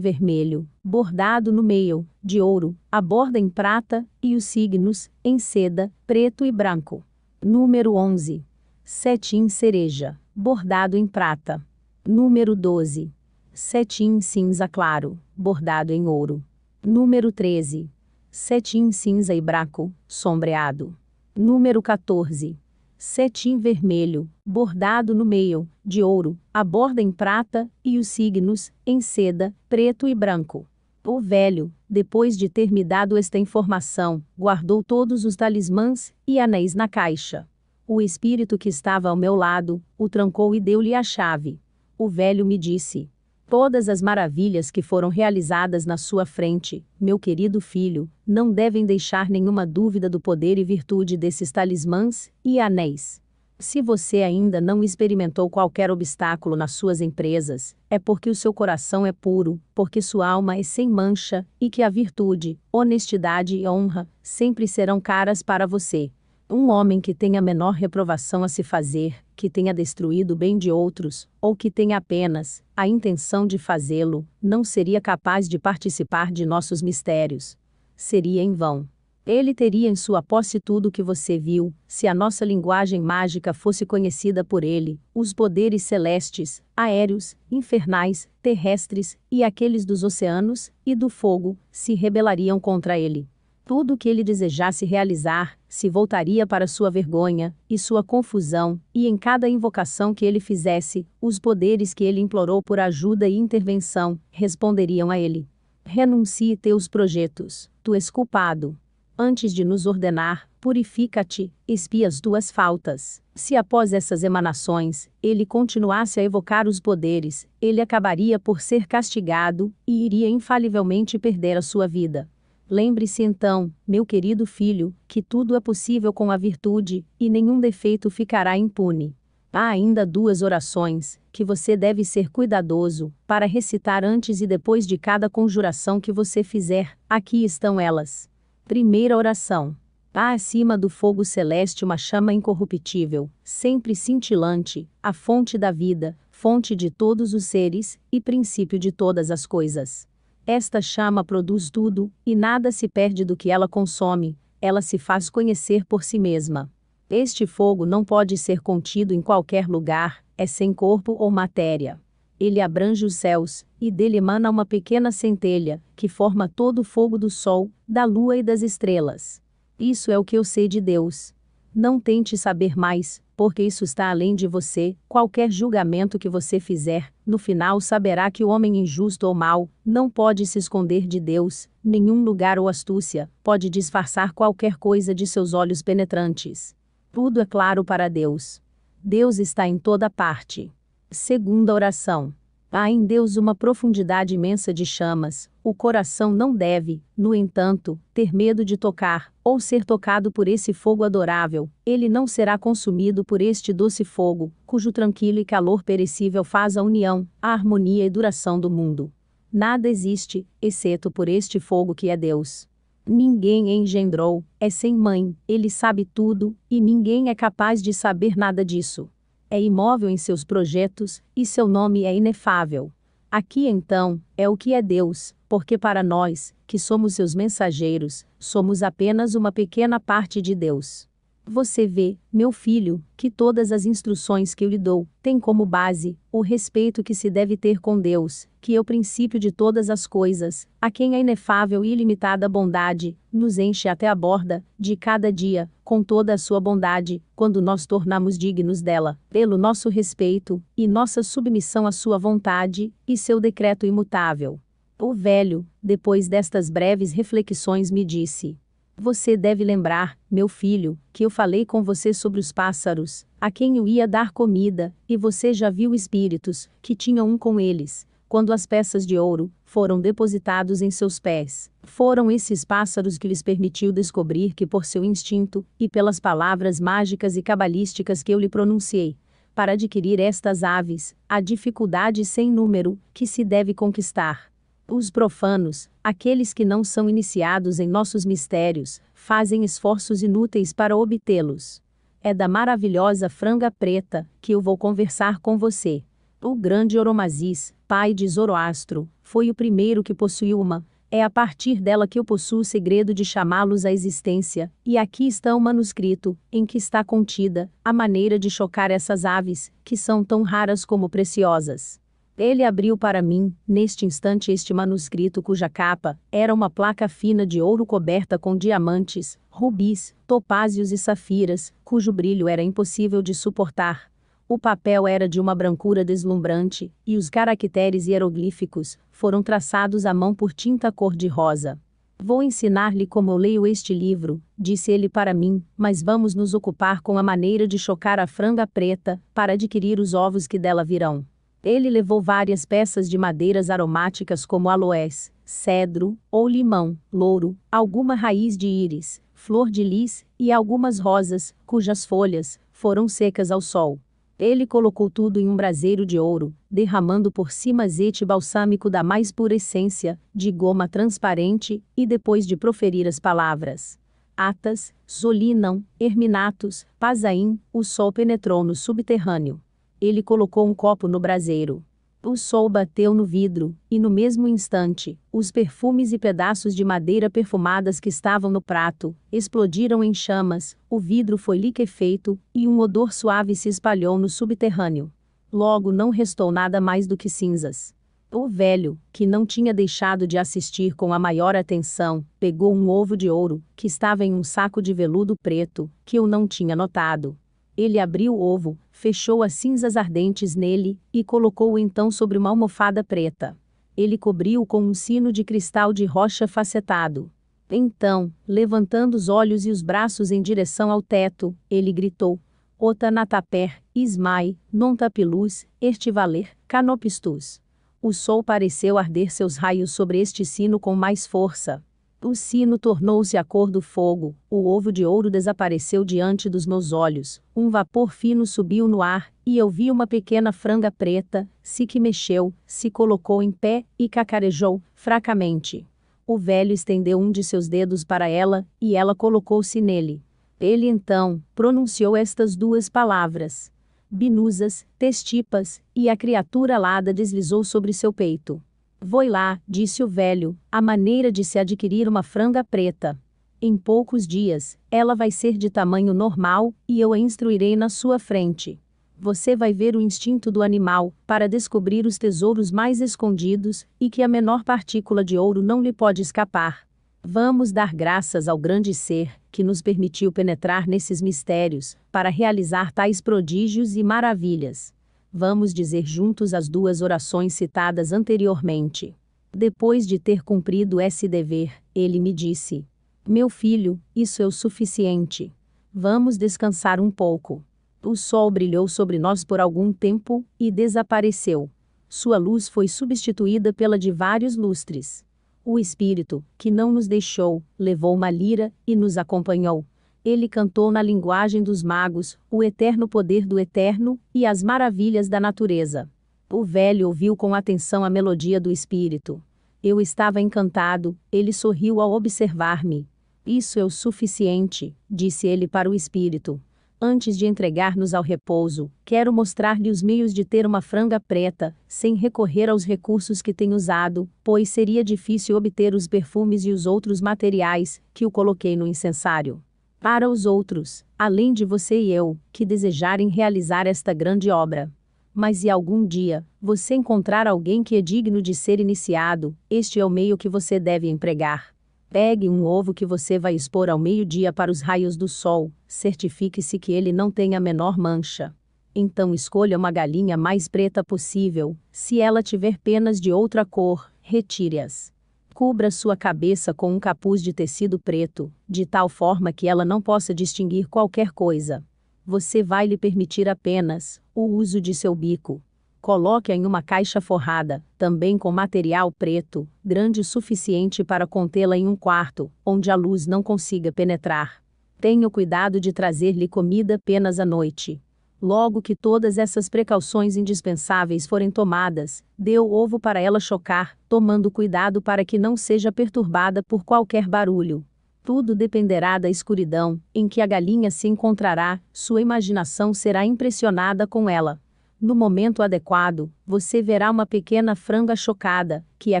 vermelho, bordado no meio, de ouro, a borda em prata, e os signos, em seda, preto e branco. Número 11. Cetim cereja, bordado em prata. Número 12. Cetim cinza claro, bordado em ouro. Número 13. Cetim cinza e branco, sombreado. Número 14. Cetim vermelho, bordado no meio, de ouro, a borda em prata, e os signos, em seda, preto e branco. O velho, depois de ter me dado esta informação, guardou todos os talismãs e anéis na caixa. O espírito que estava ao meu lado o trancou e deu-lhe a chave. O velho me disse: todas as maravilhas que foram realizadas na sua frente, meu querido filho, não devem deixar nenhuma dúvida do poder e virtude desses talismãs e anéis. Se você ainda não experimentou qualquer obstáculo nas suas empresas, é porque o seu coração é puro, porque sua alma é sem mancha, e que a virtude, honestidade e honra sempre serão caras para você. Um homem que tenha a menor reprovação a se fazer, que tenha destruído o bem de outros, ou que tenha apenas a intenção de fazê-lo, não seria capaz de participar de nossos mistérios. Seria em vão. Ele teria em sua posse tudo o que você viu, se a nossa linguagem mágica fosse conhecida por ele, os poderes celestes, aéreos, infernais, terrestres, e aqueles dos oceanos e do fogo, se rebelariam contra ele. Tudo o que ele desejasse realizar, se voltaria para sua vergonha e sua confusão, e em cada invocação que ele fizesse, os poderes que ele implorou por ajuda e intervenção, responderiam a ele: renuncie teus projetos, tu és culpado. Antes de nos ordenar, purifica-te, expia as tuas faltas. Se após essas emanações, ele continuasse a evocar os poderes, ele acabaria por ser castigado, e iria infalivelmente perder a sua vida. Lembre-se então, meu querido filho, que tudo é possível com a virtude, e nenhum defeito ficará impune. Há ainda 2 orações, que você deve ser cuidadoso, para recitar antes e depois de cada conjuração que você fizer. Aqui estão elas. Primeira oração. Há acima do fogo celeste uma chama incorruptível, sempre cintilante, a fonte da vida, fonte de todos os seres, e princípio de todas as coisas. Esta chama produz tudo, e nada se perde do que ela consome, ela se faz conhecer por si mesma. Este fogo não pode ser contido em qualquer lugar, é sem corpo ou matéria. Ele abrange os céus, e dele emana uma pequena centelha, que forma todo o fogo do sol, da lua e das estrelas. Isso é o que eu sei de Deus. Não tente saber mais, porque isso está além de você. Qualquer julgamento que você fizer, no final saberá que o homem injusto ou mau não pode se esconder de Deus. Nenhum lugar ou astúcia pode disfarçar qualquer coisa de seus olhos penetrantes. Tudo é claro para Deus. Deus está em toda parte. Segunda oração. Há em Deus uma profundidade imensa de chamas. O coração não deve, no entanto, ter medo de tocar, ou ser tocado por esse fogo adorável. Ele não será consumido por este doce fogo, cujo tranquilo e calor perecível faz a união, a harmonia e duração do mundo. Nada existe, exceto por este fogo que é Deus. Ninguém engendrou, é sem mãe, ele sabe tudo, e ninguém é capaz de saber nada disso. É imóvel em seus projetos, e seu nome é inefável. Aqui então, é o que é Deus, porque para nós, que somos seus mensageiros, somos apenas uma pequena parte de Deus. Você vê, meu filho, que todas as instruções que eu lhe dou têm como base o respeito que se deve ter com Deus, que é o princípio de todas as coisas, a quem a inefável e ilimitada bondade nos enche até a borda, de cada dia, com toda a sua bondade, quando nós tornamos dignos dela, pelo nosso respeito e nossa submissão à sua vontade e seu decreto imutável. O velho, depois destas breves reflexões, me disse: você deve lembrar, meu filho, que eu falei com você sobre os pássaros, a quem eu ia dar comida, e você já viu espíritos, que tinham um com eles, quando as peças de ouro foram depositados em seus pés. Foram esses pássaros que lhes permitiu descobrir que por seu instinto, e pelas palavras mágicas e cabalísticas que eu lhe pronunciei, para adquirir estas aves, há dificuldade sem número, que se deve conquistar. Os profanos, aqueles que não são iniciados em nossos mistérios, fazem esforços inúteis para obtê-los. É da maravilhosa franga preta que eu vou conversar com você. O grande Oromazis, pai de Zoroastro, foi o primeiro que possuiu uma. É a partir dela que eu possuo o segredo de chamá-los à existência, e aqui está o manuscrito, em que está contida a maneira de chocar essas aves, que são tão raras como preciosas. Ele abriu para mim, neste instante, este manuscrito cuja capa era uma placa fina de ouro coberta com diamantes, rubis, topázios e safiras, cujo brilho era impossível de suportar. O papel era de uma brancura deslumbrante, e os caracteres hieroglíficos foram traçados à mão por tinta cor-de-rosa. Vou ensinar-lhe como eu leio este livro, disse ele para mim, mas vamos nos ocupar com a maneira de chocar a franga preta, para adquirir os ovos que dela virão. Ele levou várias peças de madeiras aromáticas como aloés, cedro, ou limão, louro, alguma raiz de íris, flor de lis, e algumas rosas, cujas folhas foram secas ao sol. Ele colocou tudo em um braseiro de ouro, derramando por cima azeite balsâmico da mais pura essência, de goma transparente, e depois de proferir as palavras Atas, Zolinam, Herminatus, Pazaim, o sol penetrou no subterrâneo. Ele colocou um copo no braseiro. O sol bateu no vidro, e no mesmo instante, os perfumes e pedaços de madeira perfumadas que estavam no prato explodiram em chamas, o vidro foi liquefeito, e um odor suave se espalhou no subterrâneo. Logo não restou nada mais do que cinzas. O velho, que não tinha deixado de assistir com a maior atenção, pegou um ovo de ouro, que estava em um saco de veludo preto, que eu não tinha notado. Ele abriu o ovo, fechou as cinzas ardentes nele, e colocou-o então sobre uma almofada preta. Ele cobriu-o com um sino de cristal de rocha facetado. Então, levantando os olhos e os braços em direção ao teto, ele gritou: Otanataper, Ismai, Nontapilus, Ertivaler, Canopistus. O sol pareceu arder seus raios sobre este sino com mais força. O sino tornou-se a cor do fogo, o ovo de ouro desapareceu diante dos meus olhos, um vapor fino subiu no ar, e eu vi uma pequena franga preta, que mexeu, se colocou em pé, e cacarejou, fracamente. O velho estendeu um de seus dedos para ela, e ela colocou-se nele. Ele então pronunciou estas duas palavras: Binusas, Testipas, e a criatura alada deslizou sobre seu peito. Voi lá, disse o velho, a maneira de se adquirir uma franga preta. Em poucos dias, ela vai ser de tamanho normal, e eu a instruirei na sua frente. Você vai ver o instinto do animal, para descobrir os tesouros mais escondidos, e que a menor partícula de ouro não lhe pode escapar. Vamos dar graças ao grande ser, que nos permitiu penetrar nesses mistérios, para realizar tais prodígios e maravilhas. Vamos dizer juntos as duas orações citadas anteriormente. Depois de ter cumprido esse dever, ele me disse: meu filho, isso é o suficiente. Vamos descansar um pouco. O sol brilhou sobre nós por algum tempo, e desapareceu. Sua luz foi substituída pela de vários lustres. O Espírito, que não nos deixou, levou uma lira, e nos acompanhou. Ele cantou na linguagem dos magos, o eterno poder do eterno, e as maravilhas da natureza. O velho ouviu com atenção a melodia do Espírito. Eu estava encantado, ele sorriu ao observar-me. Isso é o suficiente, disse ele para o Espírito. Antes de entregar-nos ao repouso, quero mostrar-lhe os meios de ter uma franga preta, sem recorrer aos recursos que tem usado, pois seria difícil obter os perfumes e os outros materiais, que o coloquei no incensário. Para os outros, além de você e eu, que desejarem realizar esta grande obra. Mas se algum dia, você encontrar alguém que é digno de ser iniciado, este é o meio que você deve empregar. Pegue um ovo que você vai expor ao meio-dia para os raios do sol, certifique-se que ele não tenha a menor mancha. Então escolha uma galinha mais preta possível, se ela tiver penas de outra cor, retire-as. Cubra sua cabeça com um capuz de tecido preto, de tal forma que ela não possa distinguir qualquer coisa. Você vai lhe permitir apenas o uso de seu bico. Coloque-a em uma caixa forrada, também com material preto, grande o suficiente para contê-la em um quarto, onde a luz não consiga penetrar. Tenha o cuidado de trazer-lhe comida apenas à noite. Logo que todas essas precauções indispensáveis forem tomadas, dê o ovo para ela chocar, tomando cuidado para que não seja perturbada por qualquer barulho. Tudo dependerá da escuridão, em que a galinha se encontrará, sua imaginação será impressionada com ela. No momento adequado, você verá uma pequena franga chocada, que é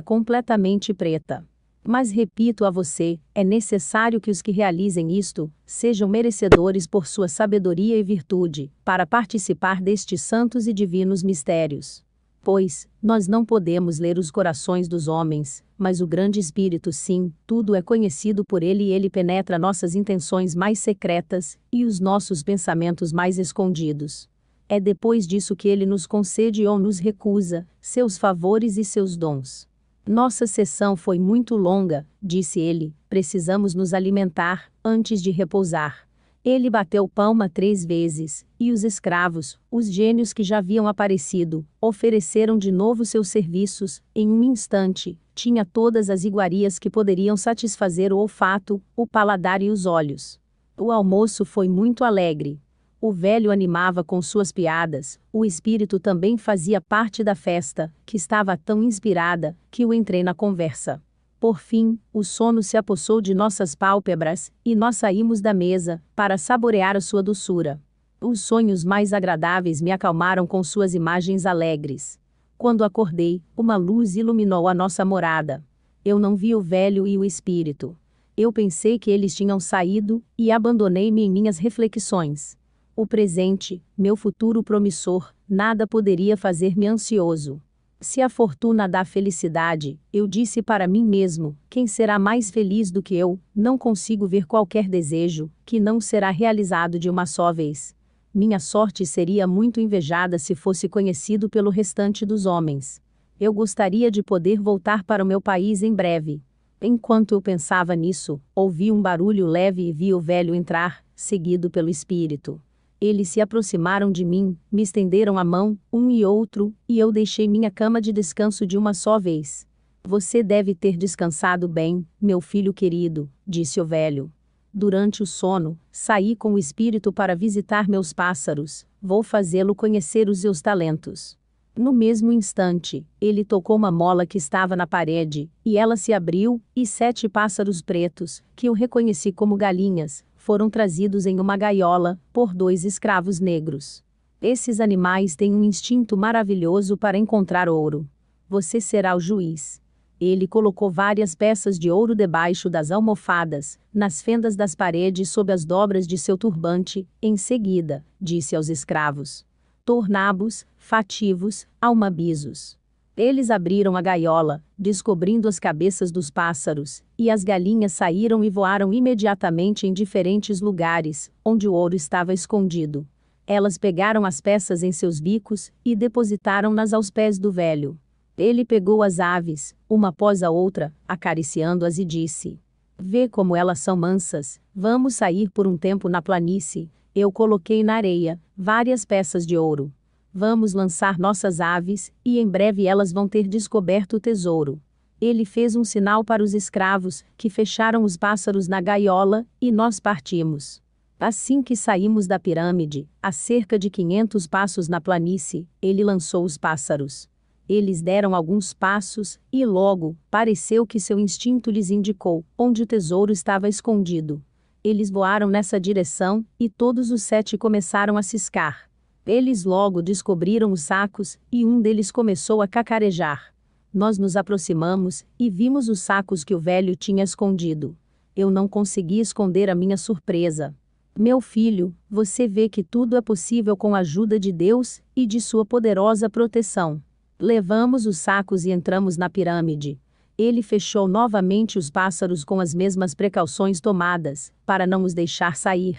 completamente preta. Mas repito a você, é necessário que os que realizem isto, sejam merecedores por sua sabedoria e virtude, para participar destes santos e divinos mistérios. Pois, nós não podemos ler os corações dos homens, mas o grande Espírito sim, tudo é conhecido por ele e ele penetra nossas intenções mais secretas, e os nossos pensamentos mais escondidos. É depois disso que ele nos concede ou nos recusa, seus favores e seus dons. Nossa sessão foi muito longa, disse ele, precisamos nos alimentar, antes de repousar. Ele bateu palma 3 vezes, e os escravos, os gênios que já haviam aparecido, ofereceram de novo seus serviços. Em um instante, tinha todas as iguarias que poderiam satisfazer o olfato, o paladar e os olhos. O almoço foi muito alegre. O velho animava com suas piadas, o espírito também fazia parte da festa, que estava tão inspirada, que eu entrei na conversa. Por fim, o sono se apossou de nossas pálpebras, e nós saímos da mesa, para saborear a sua doçura. Os sonhos mais agradáveis me acalmaram com suas imagens alegres. Quando acordei, uma luz iluminou a nossa morada. Eu não vi o velho e o espírito. Eu pensei que eles tinham saído, e abandonei-me em minhas reflexões. O presente, meu futuro promissor, nada poderia fazer-me ansioso. Se a fortuna dá felicidade, eu disse para mim mesmo, quem será mais feliz do que eu? Não consigo ver qualquer desejo, que não será realizado de uma só vez. Minha sorte seria muito invejada se fosse conhecido pelo restante dos homens. Eu gostaria de poder voltar para o meu país em breve. Enquanto eu pensava nisso, ouvi um barulho leve e vi o velho entrar, seguido pelo espírito. Eles se aproximaram de mim, me estenderam a mão, um e outro, e eu deixei minha cama de descanso de uma só vez. Você deve ter descansado bem, meu filho querido, disse o velho. Durante o sono, saí com o espírito para visitar meus pássaros, vou fazê-lo conhecer os seus talentos. No mesmo instante, ele tocou uma mola que estava na parede, e ela se abriu, e 7 pássaros pretos, que eu reconheci como galinhas, foram trazidos em uma gaiola, por 2 escravos negros. Esses animais têm um instinto maravilhoso para encontrar ouro. Você será o juiz. Ele colocou várias peças de ouro debaixo das almofadas, nas fendas das paredes sob as dobras de seu turbante. Em seguida, disse aos escravos: tornabos, fativos, almabizos. Eles abriram a gaiola, descobrindo as cabeças dos pássaros, e as galinhas saíram e voaram imediatamente em diferentes lugares, onde o ouro estava escondido. Elas pegaram as peças em seus bicos e depositaram-nas aos pés do velho. Ele pegou as aves, uma após a outra, acariciando-as e disse: "Vê como elas são mansas, vamos sair por um tempo na planície. Eu coloquei na areia várias peças de ouro. Vamos lançar nossas aves, e em breve elas vão ter descoberto o tesouro." Ele fez um sinal para os escravos, que fecharam os pássaros na gaiola, e nós partimos. Assim que saímos da pirâmide, a cerca de 500 passos na planície, ele lançou os pássaros. Eles deram alguns passos, e logo, pareceu que seu instinto lhes indicou onde o tesouro estava escondido. Eles voaram nessa direção, e todos os 7 começaram a ciscar. Eles logo descobriram os sacos, e um deles começou a cacarejar. Nós nos aproximamos, e vimos os sacos que o velho tinha escondido. Eu não consegui esconder a minha surpresa. "Meu filho, você vê que tudo é possível com a ajuda de Deus, e de sua poderosa proteção." Levamos os sacos e entramos na pirâmide. Ele fechou novamente os pássaros com as mesmas precauções tomadas, para não os deixar sair.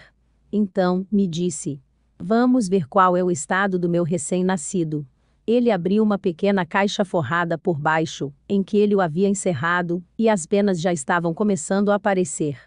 Então, me disse: "Vamos ver qual é o estado do meu recém-nascido." Ele abriu uma pequena caixa forrada por baixo, em que ele o havia encerrado, e as penas já estavam começando a aparecer.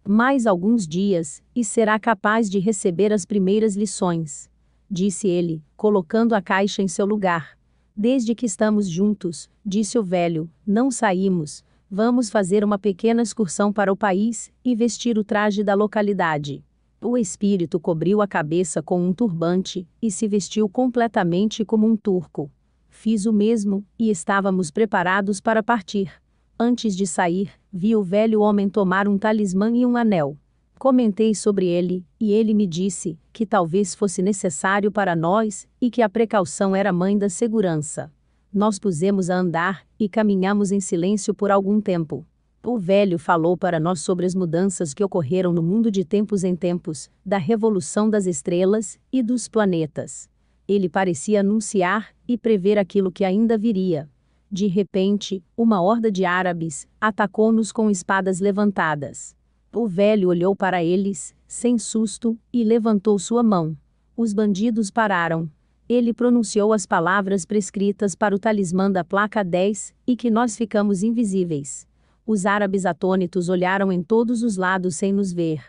"Mais alguns dias, e será capaz de receber as primeiras lições," disse ele, colocando a caixa em seu lugar. "Desde que estamos juntos," disse o velho, "não saímos. Vamos fazer uma pequena excursão para o país, e vestir o traje da localidade." O espírito cobriu a cabeça com um turbante, e se vestiu completamente como um turco. Fiz o mesmo, e estávamos preparados para partir. Antes de sair, vi o velho homem tomar um talismã e um anel. Comentei sobre ele, e ele me disse que talvez fosse necessário para nós, e que a precaução era mãe da segurança. Nós pusemos a andar, e caminhamos em silêncio por algum tempo. O velho falou para nós sobre as mudanças que ocorreram no mundo de tempos em tempos, da revolução das estrelas e dos planetas. Ele parecia anunciar e prever aquilo que ainda viria. De repente, uma horda de árabes atacou-nos com espadas levantadas. O velho olhou para eles, sem susto, e levantou sua mão. Os bandidos pararam. Ele pronunciou as palavras prescritas para o talismã da placa 10, e que nós ficamos invisíveis. Os árabes atônitos olharam em todos os lados sem nos ver.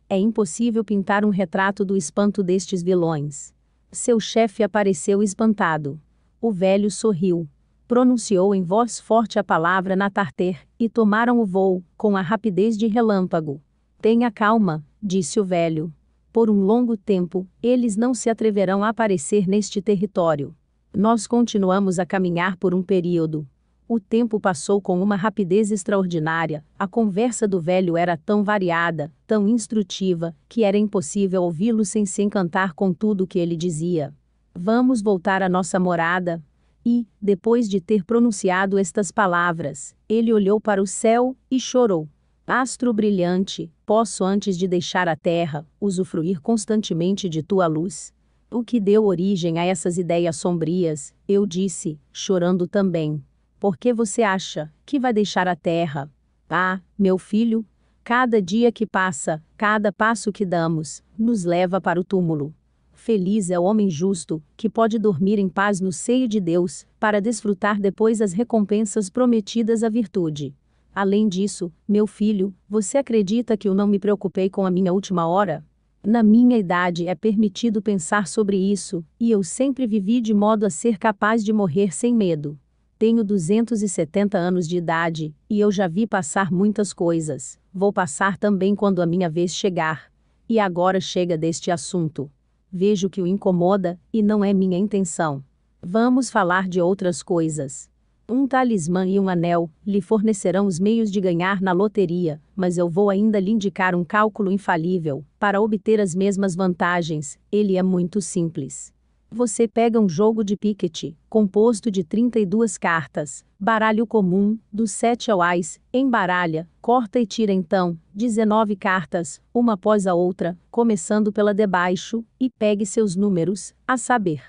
É impossível pintar um retrato do espanto destes vilões. Seu chefe apareceu espantado. O velho sorriu. Pronunciou em voz forte a palavra Natarter, e tomaram o voo, com a rapidez de relâmpago. "Tenha calma", disse o velho. "Por um longo tempo, eles não se atreverão a aparecer neste território." Nós continuamos a caminhar por um período. O tempo passou com uma rapidez extraordinária, a conversa do velho era tão variada, tão instrutiva, que era impossível ouvi-lo sem se encantar com tudo o que ele dizia. "Vamos voltar à nossa morada." E, depois de ter pronunciado estas palavras, ele olhou para o céu e chorou. "Astro brilhante, posso antes de deixar a terra, usufruir constantemente de tua luz?" "O que deu origem a essas ideias sombrias?" eu disse, chorando também. "Por que você acha que vai deixar a terra?" "Ah, meu filho, cada dia que passa, cada passo que damos, nos leva para o túmulo. Feliz é o homem justo, que pode dormir em paz no seio de Deus, para desfrutar depois as recompensas prometidas à virtude. Além disso, meu filho, você acredita que eu não me preocupei com a minha última hora? Na minha idade é permitido pensar sobre isso, e eu sempre vivi de modo a ser capaz de morrer sem medo. Tenho 270 anos de idade, e eu já vi passar muitas coisas. Vou passar também quando a minha vez chegar. E agora chega deste assunto. Vejo que o incomoda, e não é minha intenção. Vamos falar de outras coisas. Um talismã e um anel lhe fornecerão os meios de ganhar na loteria, mas eu vou ainda lhe indicar um cálculo infalível, para obter as mesmas vantagens. Ele é muito simples. Você pega um jogo de piquete, composto de 32 cartas, baralho comum, dos 7 ao ás, embaralha, corta e tira então, 19 cartas, uma após a outra, começando pela de baixo, e pegue seus números, a saber,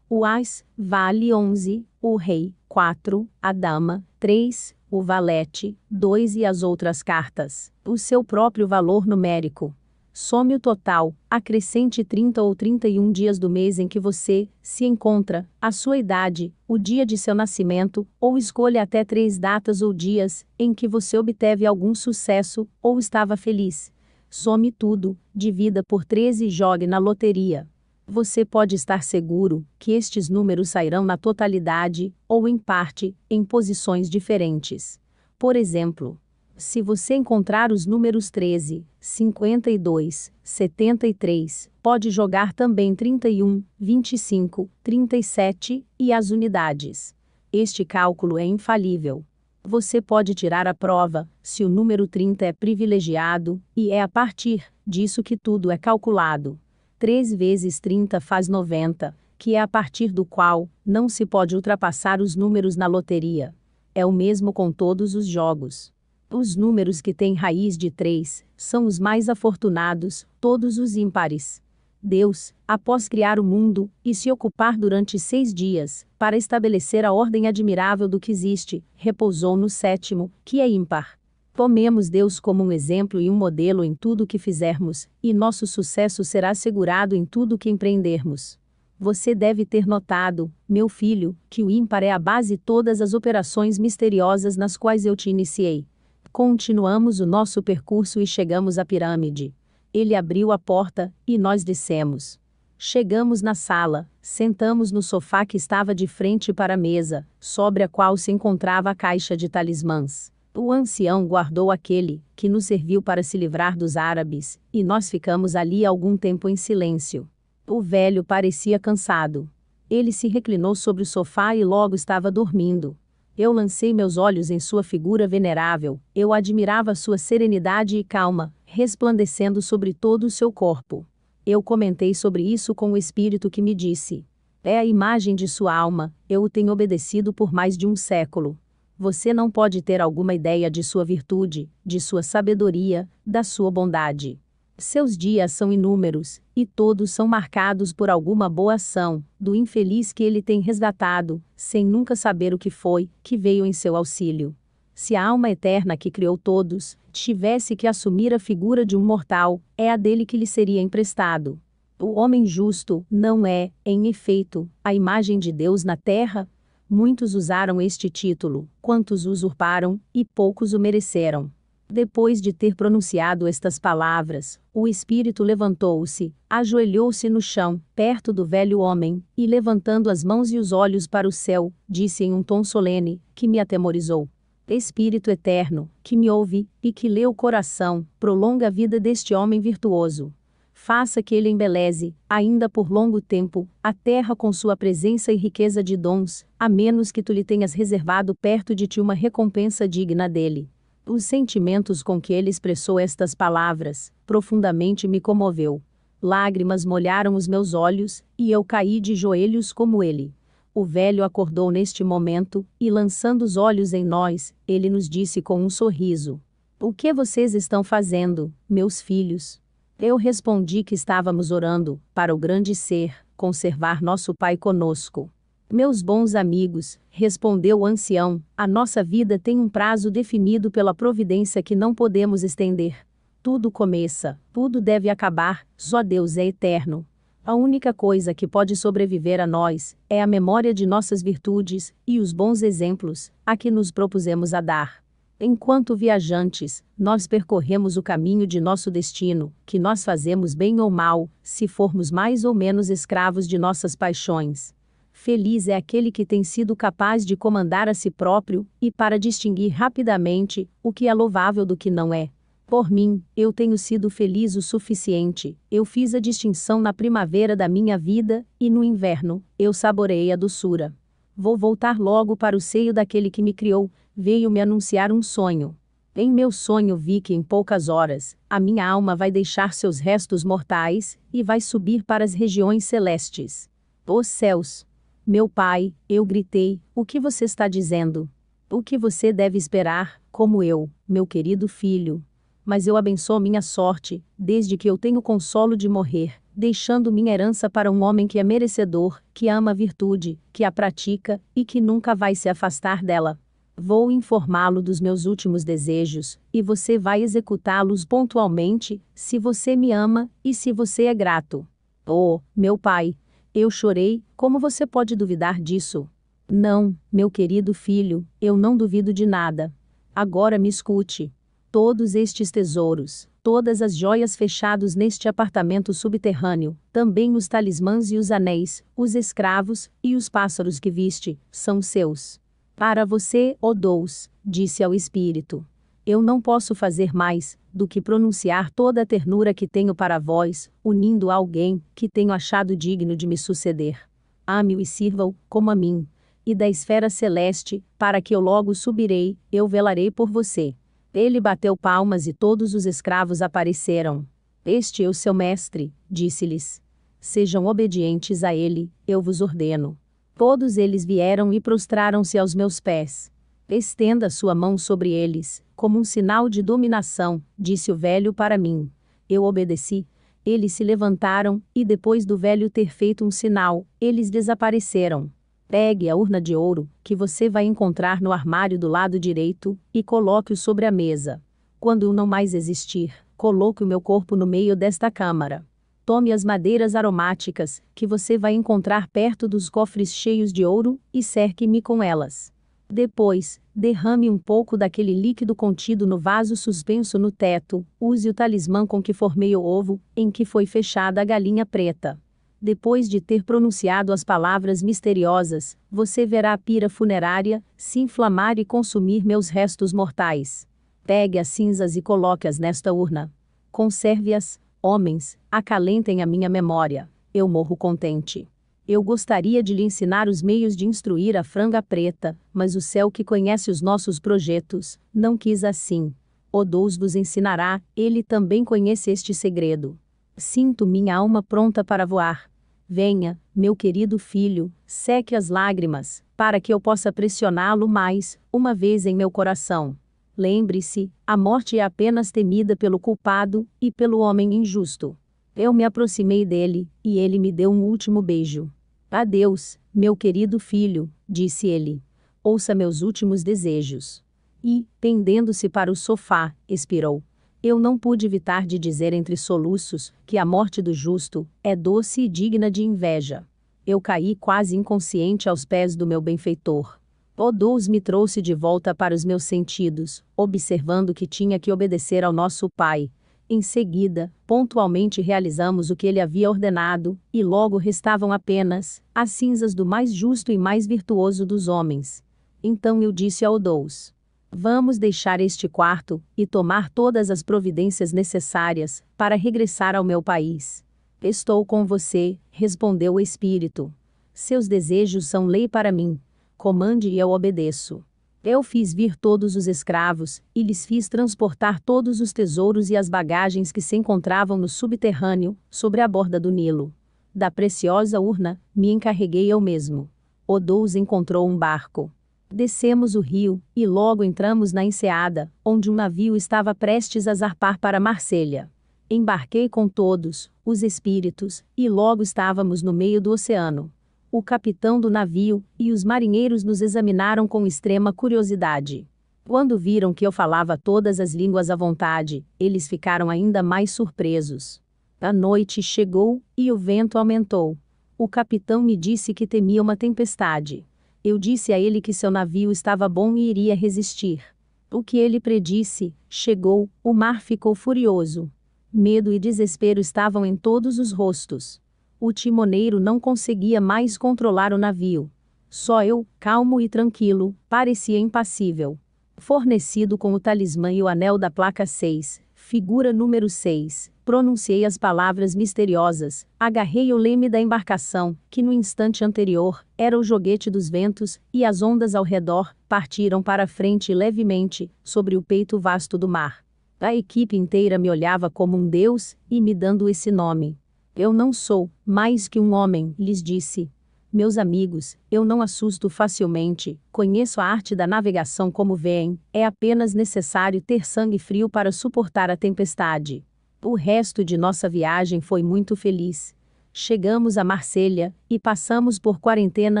O as vale 11, o rei 4, a dama 3, o valete 2 e as outras cartas, o seu próprio valor numérico. Some o total, acrescente 30 ou 31 dias do mês em que você se encontra, a sua idade, o dia de seu nascimento, ou escolha até 3 datas ou dias em que você obteve algum sucesso ou estava feliz. Some tudo, divida por 13 e jogue na loteria. Você pode estar seguro que estes números sairão na totalidade, ou em parte, em posições diferentes. Por exemplo, se você encontrar os números 13, 52, 73, pode jogar também 31, 25, 37 e as unidades. Este cálculo é infalível. Você pode tirar a prova, se o número 30 é privilegiado, e é a partir disso que tudo é calculado. 3 vezes 30 faz 90, que é a partir do qual não se pode ultrapassar os números na loteria. É o mesmo com todos os jogos. Os números que têm raiz de 3 são os mais afortunados, todos os ímpares. Deus, após criar o mundo e se ocupar durante 6 dias para estabelecer a ordem admirável do que existe, repousou no 7º, que é ímpar. Tomemos Deus como um exemplo e um modelo em tudo o que fizermos, e nosso sucesso será assegurado em tudo o que empreendermos. Você deve ter notado, meu filho, que o ímpar é a base de todas as operações misteriosas nas quais eu te iniciei. Continuamos o nosso percurso e chegamos à pirâmide. Ele abriu a porta, e nós descemos. Chegamos na sala, sentamos no sofá que estava de frente para a mesa, sobre a qual se encontrava a caixa de talismãs. O ancião guardou aquele, que nos serviu para se livrar dos árabes, e nós ficamos ali algum tempo em silêncio. O velho parecia cansado. Ele se reclinou sobre o sofá e logo estava dormindo. Eu lancei meus olhos em sua figura venerável, eu admirava sua serenidade e calma, resplandecendo sobre todo o seu corpo. Eu comentei sobre isso com o espírito que me disse: é a imagem de sua alma, eu o tenho obedecido por mais de um século. Você não pode ter alguma ideia de sua virtude, de sua sabedoria, da sua bondade. Seus dias são inúmeros, e todos são marcados por alguma boa ação, do infeliz que ele tem resgatado, sem nunca saber o que foi, que veio em seu auxílio. Se a alma eterna que criou todos, tivesse que assumir a figura de um mortal, é a dele que lhe seria emprestado. O homem justo não é, em efeito, a imagem de Deus na terra? Muitos usaram este título, quantos usurparam, e poucos o mereceram. Depois de ter pronunciado estas palavras, o espírito levantou-se, ajoelhou-se no chão, perto do velho homem, e levantando as mãos e os olhos para o céu, disse em um tom solene, que me atemorizou: Espírito eterno, que me ouve, e que lê o coração, prolonga a vida deste homem virtuoso. Faça que ele embeleze, ainda por longo tempo, a terra com sua presença e riqueza de dons, a menos que tu lhe tenhas reservado perto de ti uma recompensa digna dele. Os sentimentos com que ele expressou estas palavras, profundamente me comoveu. Lágrimas molharam os meus olhos, e eu caí de joelhos como ele. O velho acordou neste momento, e lançando os olhos em nós, ele nos disse com um sorriso: O que vocês estão fazendo, meus filhos? Eu respondi que estávamos orando, para o grande ser, conservar nosso Pai conosco. Meus bons amigos, respondeu o ancião, a nossa vida tem um prazo definido pela providência que não podemos estender. Tudo começa, tudo deve acabar, só Deus é eterno. A única coisa que pode sobreviver a nós, é a memória de nossas virtudes, e os bons exemplos, a que nos propusemos a dar. Enquanto viajantes, nós percorremos o caminho de nosso destino, que nós fazemos bem ou mal, se formos mais ou menos escravos de nossas paixões. Feliz é aquele que tem sido capaz de comandar a si próprio, e para distinguir rapidamente, o que é louvável do que não é. Por mim, eu tenho sido feliz o suficiente, eu fiz a distinção na primavera da minha vida, e no inverno, eu saboreei a doçura. Vou voltar logo para o seio daquele que me criou, veio me anunciar um sonho. Em meu sonho vi que em poucas horas, a minha alma vai deixar seus restos mortais, e vai subir para as regiões celestes. Os céus! Meu pai, eu gritei, o que você está dizendo? O que você deve esperar, como eu, meu querido filho? Mas eu abençoo minha sorte, desde que eu tenho consolo de morrer, deixando minha herança para um homem que é merecedor, que ama a virtude, que a pratica, e que nunca vai se afastar dela. Vou informá-lo dos meus últimos desejos, e você vai executá-los pontualmente, se você me ama, e se você é grato. Oh, meu pai! Eu chorei, como você pode duvidar disso? Não, meu querido filho, eu não duvido de nada. Agora me escute. Todos estes tesouros, todas as joias fechados neste apartamento subterrâneo, também os talismãs e os anéis, os escravos, e os pássaros que viste, são seus. Para você, ó dous, disse ao espírito. Eu não posso fazer mais do que pronunciar toda a ternura que tenho para vós, unindo a alguém que tenho achado digno de me suceder. Ame-o e sirva-o, como a mim. E da esfera celeste, para que eu logo subirei, eu velarei por você. Ele bateu palmas e todos os escravos apareceram. Este é o seu mestre, disse-lhes. Sejam obedientes a ele, eu vos ordeno. Todos eles vieram e prostraram-se aos meus pés. Estenda sua mão sobre eles, como um sinal de dominação, disse o velho para mim. Eu obedeci. Eles se levantaram, e depois do velho ter feito um sinal, eles desapareceram. Pegue a urna de ouro, que você vai encontrar no armário do lado direito, e coloque-o sobre a mesa. Quando eu não mais existir, coloque o meu corpo no meio desta câmara. Tome as madeiras aromáticas, que você vai encontrar perto dos cofres cheios de ouro, e cerque-me com elas. Depois, derrame um pouco daquele líquido contido no vaso suspenso no teto, use o talismã com que formei o ovo, em que foi fechada a galinha preta. Depois de ter pronunciado as palavras misteriosas, você verá a pira funerária se inflamar e consumir meus restos mortais. Pegue as cinzas e coloque-as nesta urna. Conserve-as, homens, acalentem a minha memória. Eu morro contente. Eu gostaria de lhe ensinar os meios de instruir a franga preta, mas o céu que conhece os nossos projetos, não quis assim. O Deus vos ensinará, ele também conhece este segredo. Sinto minha alma pronta para voar. Venha, meu querido filho, seque as lágrimas, para que eu possa pressioná-lo mais, uma vez em meu coração. Lembre-se, a morte é apenas temida pelo culpado, e pelo homem injusto. Eu me aproximei dele, e ele me deu um último beijo. Adeus, meu querido filho, disse ele. Ouça meus últimos desejos. E, pendendo-se para o sofá, expirou. Eu não pude evitar de dizer entre soluços, que a morte do justo é doce e digna de inveja. Eu caí quase inconsciente aos pés do meu benfeitor. O Deus me trouxe de volta para os meus sentidos, observando que tinha que obedecer ao nosso pai. Em seguida, pontualmente realizamos o que ele havia ordenado, e logo restavam apenas as cinzas do mais justo e mais virtuoso dos homens. Então eu disse ao Deus: vamos deixar este quarto, e tomar todas as providências necessárias, para regressar ao meu país. Estou com você, respondeu o Espírito. Seus desejos são lei para mim. Comande e eu obedeço. Eu fiz vir todos os escravos, e lhes fiz transportar todos os tesouros e as bagagens que se encontravam no subterrâneo, sobre a borda do Nilo. Da preciosa urna, me encarreguei eu mesmo. O Deus encontrou um barco. Descemos o rio, e logo entramos na enseada, onde um navio estava prestes a zarpar para Marselha. Embarquei com todos, os espíritos, e logo estávamos no meio do oceano. O capitão do navio e os marinheiros nos examinaram com extrema curiosidade. Quando viram que eu falava todas as línguas à vontade, eles ficaram ainda mais surpresos. A noite chegou, e o vento aumentou. O capitão me disse que temia uma tempestade. Eu disse a ele que seu navio estava bom e iria resistir. O que ele predisse, chegou, o mar ficou furioso. Medo e desespero estavam em todos os rostos. O timoneiro não conseguia mais controlar o navio. Só eu, calmo e tranquilo, parecia impassível. Fornecido com o talismã e o anel da placa 6, figura número 6, pronunciei as palavras misteriosas, agarrei o leme da embarcação, que no instante anterior, era o joguete dos ventos, e as ondas ao redor, partiram para frente levemente, sobre o peito vasto do mar. A equipe inteira me olhava como um deus, e me dando esse nome. Eu não sou mais que um homem, lhes disse. Meus amigos, eu não assusto facilmente, conheço a arte da navegação como veem, é apenas necessário ter sangue frio para suportar a tempestade. O resto de nossa viagem foi muito feliz. Chegamos a Marselha e passamos por quarentena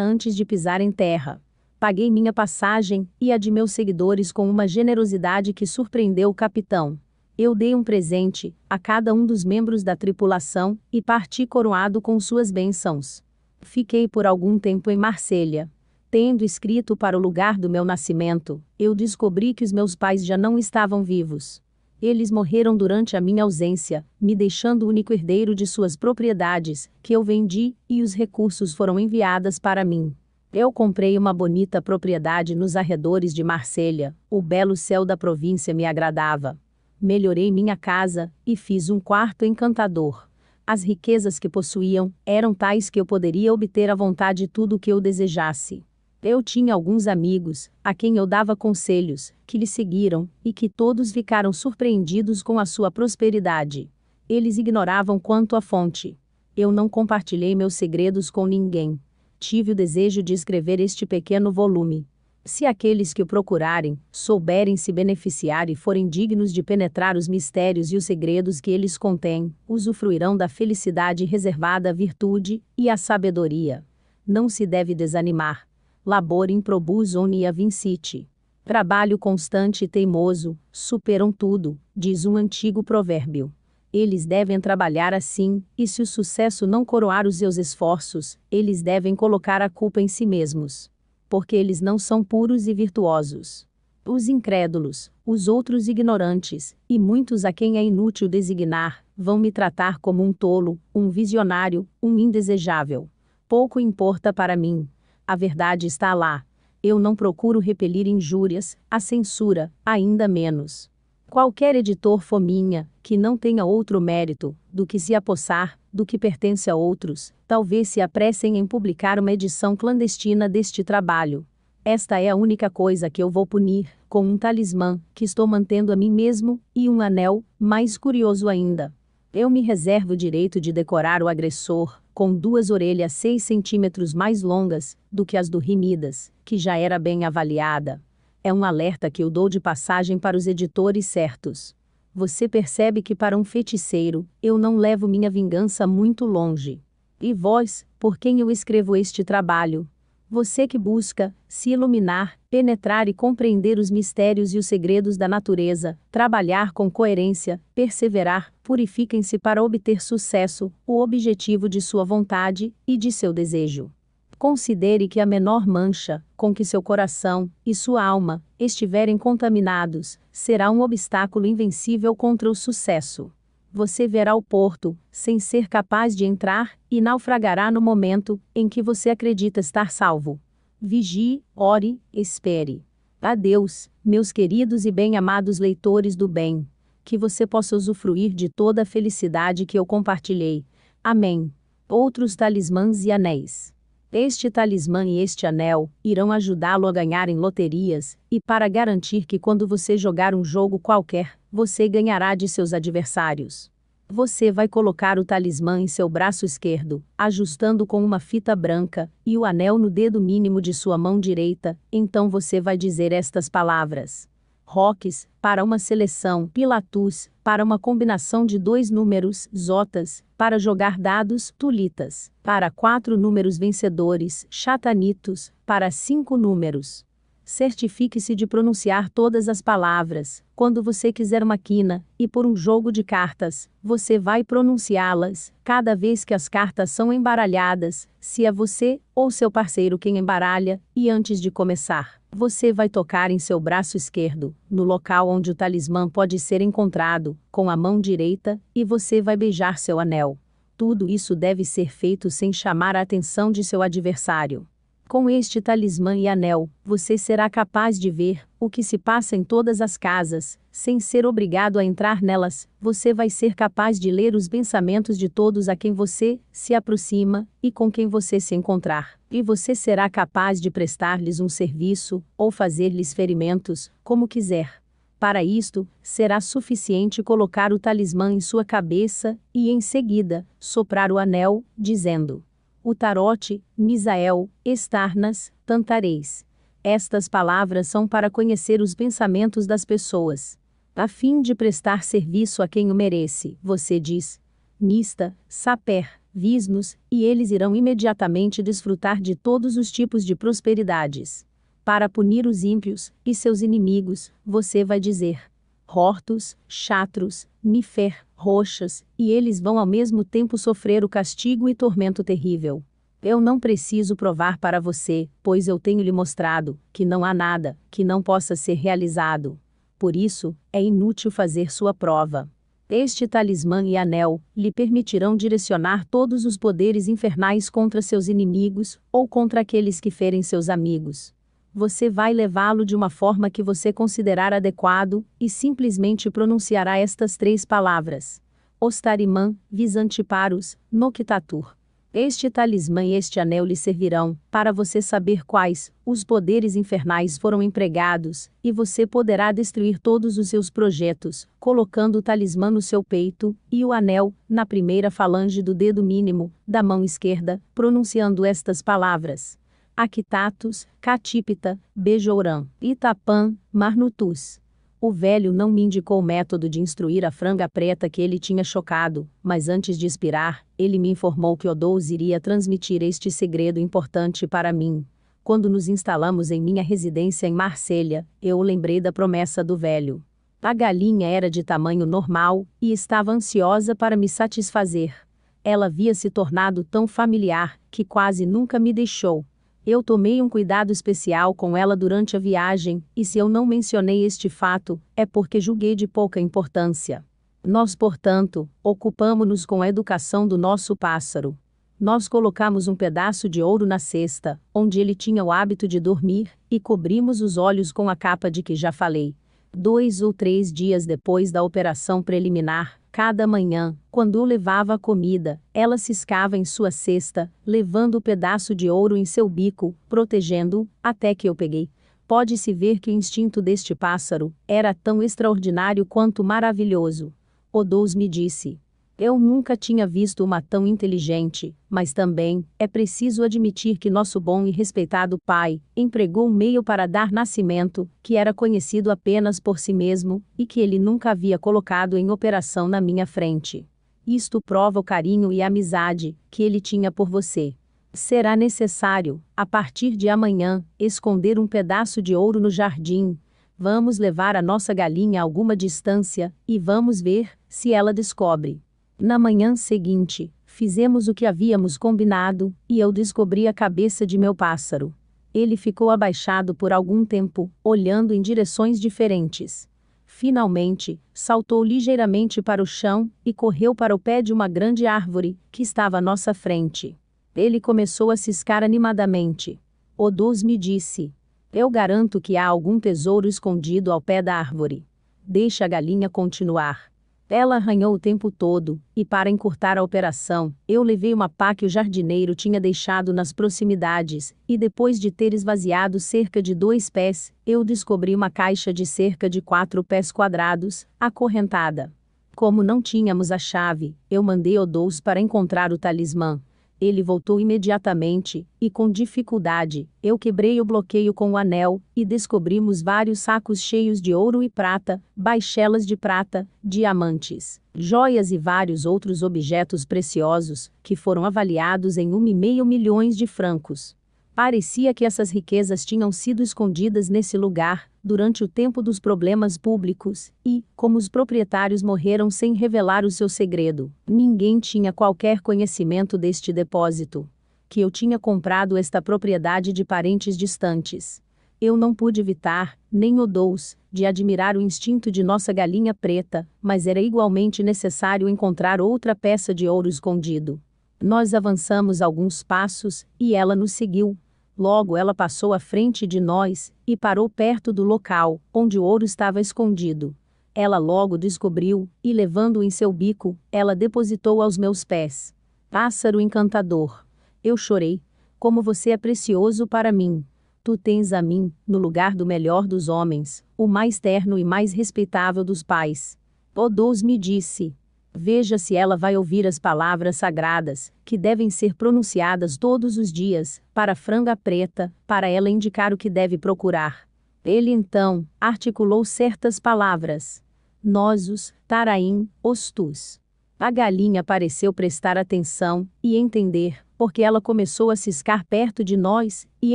antes de pisar em terra. Paguei minha passagem e a de meus seguidores com uma generosidade que surpreendeu o capitão. Eu dei um presente a cada um dos membros da tripulação e parti coroado com suas bênçãos. Fiquei por algum tempo em Marselha. Tendo escrito para o lugar do meu nascimento, eu descobri que os meus pais já não estavam vivos. Eles morreram durante a minha ausência, me deixando o único herdeiro de suas propriedades, que eu vendi, e os recursos foram enviados para mim. Eu comprei uma bonita propriedade nos arredores de Marselha, o belo céu da província me agradava. Melhorei minha casa, e fiz um quarto encantador. As riquezas que possuíam, eram tais que eu poderia obter à vontade tudo o que eu desejasse. Eu tinha alguns amigos, a quem eu dava conselhos, que lhe seguiram, e que todos ficaram surpreendidos com a sua prosperidade. Eles ignoravam quanto à fonte. Eu não compartilhei meus segredos com ninguém. Tive o desejo de escrever este pequeno volume. Se aqueles que o procurarem, souberem se beneficiar e forem dignos de penetrar os mistérios e os segredos que eles contêm, usufruirão da felicidade reservada à virtude e à sabedoria. Não se deve desanimar. Labor improbus omnia vincit. Trabalho constante e teimoso superam tudo, diz um antigo provérbio. Eles devem trabalhar assim, e se o sucesso não coroar os seus esforços, eles devem colocar a culpa em si mesmos. Porque eles não são puros e virtuosos. Os incrédulos, os outros ignorantes, e muitos a quem é inútil designar, vão me tratar como um tolo, um visionário, um indesejável. Pouco importa para mim. A verdade está lá. Eu não procuro repelir injúrias, a censura, ainda menos. Qualquer editor fominha, que não tenha outro mérito, do que se apossar, do que pertence a outros, talvez se apressem em publicar uma edição clandestina deste trabalho. Esta é a única coisa que eu vou punir, com um talismã, que estou mantendo a mim mesmo, e um anel, mais curioso ainda. Eu me reservo o direito de decorar o agressor, com 2 orelhas 6 centímetros mais longas, do que as do Rímidas, que já era bem avaliada. É um alerta que eu dou de passagem para os editores certos. Você percebe que para um feiticeiro, eu não levo minha vingança muito longe. E vós, por quem eu escrevo este trabalho? Você que busca se iluminar, penetrar e compreender os mistérios e os segredos da natureza, trabalhar com coerência, perseverar, purifiquem-se para obter sucesso, o objetivo de sua vontade e de seu desejo. Considere que a menor mancha, com que seu coração e sua alma estiverem contaminados, será um obstáculo invencível contra o sucesso. Você verá o porto, sem ser capaz de entrar, e naufragará no momento em que você acredita estar salvo. Vigie, ore, espere. Adeus, meus queridos e bem-amados leitores do bem. Que você possa usufruir de toda a felicidade que eu compartilhei. Amém. Outros talismãs e anéis. Este talismã e este anel irão ajudá-lo a ganhar em loterias, e para garantir que quando você jogar um jogo qualquer, você ganhará de seus adversários. Você vai colocar o talismã em seu braço esquerdo, ajustando com uma fita branca, e o anel no dedo mínimo de sua mão direita, então você vai dizer estas palavras. Roques, para uma seleção, Pilatus, para uma combinação de 2 números, Zotas, para jogar dados, Tulitas, para 4 números vencedores, Chatanitos, para 5 números. Certifique-se de pronunciar todas as palavras, quando você quiser uma quina, e por um jogo de cartas, você vai pronunciá-las, cada vez que as cartas são embaralhadas, se é você, ou seu parceiro quem embaralha, e antes de começar, você vai tocar em seu braço esquerdo, no local onde o talismã pode ser encontrado, com a mão direita, e você vai beijar seu anel. Tudo isso deve ser feito sem chamar a atenção de seu adversário. Com este talismã e anel, você será capaz de ver o que se passa em todas as casas, sem ser obrigado a entrar nelas. Você vai ser capaz de ler os pensamentos de todos a quem você se aproxima e com quem você se encontrar. E você será capaz de prestar-lhes um serviço ou fazer-lhes ferimentos, como quiser. Para isto, será suficiente colocar o talismã em sua cabeça e, em seguida, soprar o anel, dizendo: Utarote, Misael, Estarnas, Tantareis. Estas palavras são para conhecer os pensamentos das pessoas. A fim de prestar serviço a quem o merece, você diz: Nista, Saper, Visnos, e eles irão imediatamente desfrutar de todos os tipos de prosperidades. Para punir os ímpios e seus inimigos, você vai dizer: Hortos, Chatros, Nifer, Roxas, e eles vão ao mesmo tempo sofrer o castigo e tormento terrível. Eu não preciso provar para você, pois eu tenho lhe mostrado que não há nada que não possa ser realizado. Por isso, é inútil fazer sua prova. Este talismã e anel lhe permitirão direcionar todos os poderes infernais contra seus inimigos, ou contra aqueles que ferem seus amigos. Você vai levá-lo de uma forma que você considerar adequado, e simplesmente pronunciará estas 3 palavras: Ostariman, Visantiparus, Noctatur. Este talismã e este anel lhe servirão, para você saber quais os poderes infernais foram empregados, e você poderá destruir todos os seus projetos, colocando o talismã no seu peito, e o anel, na primeira falange do dedo mínimo, da mão esquerda, pronunciando estas palavras: Actatus, Catipta, Bejouran, Itapan, Marnutus. O velho não me indicou o método de instruir a franga preta que ele tinha chocado, mas antes de expirar, ele me informou que Odous iria transmitir este segredo importante para mim. Quando nos instalamos em minha residência em Marselha, eu lembrei da promessa do velho. A galinha era de tamanho normal, e estava ansiosa para me satisfazer. Ela havia se tornado tão familiar, que quase nunca me deixou. Eu tomei um cuidado especial com ela durante a viagem, e se eu não mencionei este fato, é porque julguei de pouca importância. Nós, portanto, ocupamo-nos com a educação do nosso pássaro. Nós colocamos um pedaço de ouro na cesta, onde ele tinha o hábito de dormir, e cobrimos os olhos com a capa de que já falei. 2 ou 3 dias depois da operação preliminar, cada manhã, quando o levava a comida, ela ciscava em sua cesta, levando o pedaço de ouro em seu bico, protegendo-o, até que eu peguei. Pode-se ver que o instinto deste pássaro era tão extraordinário quanto maravilhoso. Odous me disse: eu nunca tinha visto uma tão inteligente, mas também, é preciso admitir que nosso bom e respeitado pai, empregou um meio para dar nascimento, que era conhecido apenas por si mesmo, e que ele nunca havia colocado em operação na minha frente. Isto prova o carinho e a amizade, que ele tinha por você. Será necessário, a partir de amanhã, esconder um pedaço de ouro no jardim. Vamos levar a nossa galinha a alguma distância, e vamos ver, se ela descobre. Na manhã seguinte, fizemos o que havíamos combinado, e eu descobri a cabeça de meu pássaro. Ele ficou abaixado por algum tempo, olhando em direções diferentes. Finalmente, saltou ligeiramente para o chão, e correu para o pé de uma grande árvore, que estava à nossa frente. Ele começou a ciscar animadamente. Odous me disse: eu garanto que há algum tesouro escondido ao pé da árvore. Deixa a galinha continuar. Ela arranhou o tempo todo, e para encurtar a operação, eu levei uma pá que o jardineiro tinha deixado nas proximidades, e depois de ter esvaziado cerca de 2 pés, eu descobri uma caixa de cerca de 4 pés quadrados, acorrentada. Como não tínhamos a chave, eu mandei Odous para encontrar o talismã. Ele voltou imediatamente, e com dificuldade, eu quebrei o bloqueio com o anel, e descobrimos vários sacos cheios de ouro e prata, baixelas de prata, diamantes, joias e vários outros objetos preciosos, que foram avaliados em 1,5 milhões de francos. Parecia que essas riquezas tinham sido escondidas nesse lugar, durante o tempo dos problemas públicos, e, como os proprietários morreram sem revelar o seu segredo, ninguém tinha qualquer conhecimento deste depósito. Que eu tinha comprado esta propriedade de parentes distantes. Eu não pude evitar, nem Odous, de admirar o instinto de nossa galinha preta, mas era igualmente necessário encontrar outra peça de ouro escondido. Nós avançamos alguns passos, e ela nos seguiu. Logo ela passou à frente de nós, e parou perto do local, onde o ouro estava escondido. Ela logo descobriu, e levando-o em seu bico, ela depositou aos meus pés. Pássaro encantador! Eu chorei. Como você é precioso para mim! Tu tens a mim, no lugar do melhor dos homens, o mais terno e mais respeitável dos pais. Odous me disse: veja se ela vai ouvir as palavras sagradas, que devem ser pronunciadas todos os dias, para a franga preta, para ela indicar o que deve procurar. Ele então articulou certas palavras. Nosus, Taraim, Ostus. A galinha pareceu prestar atenção e entender, porque ela começou a ciscar perto de nós e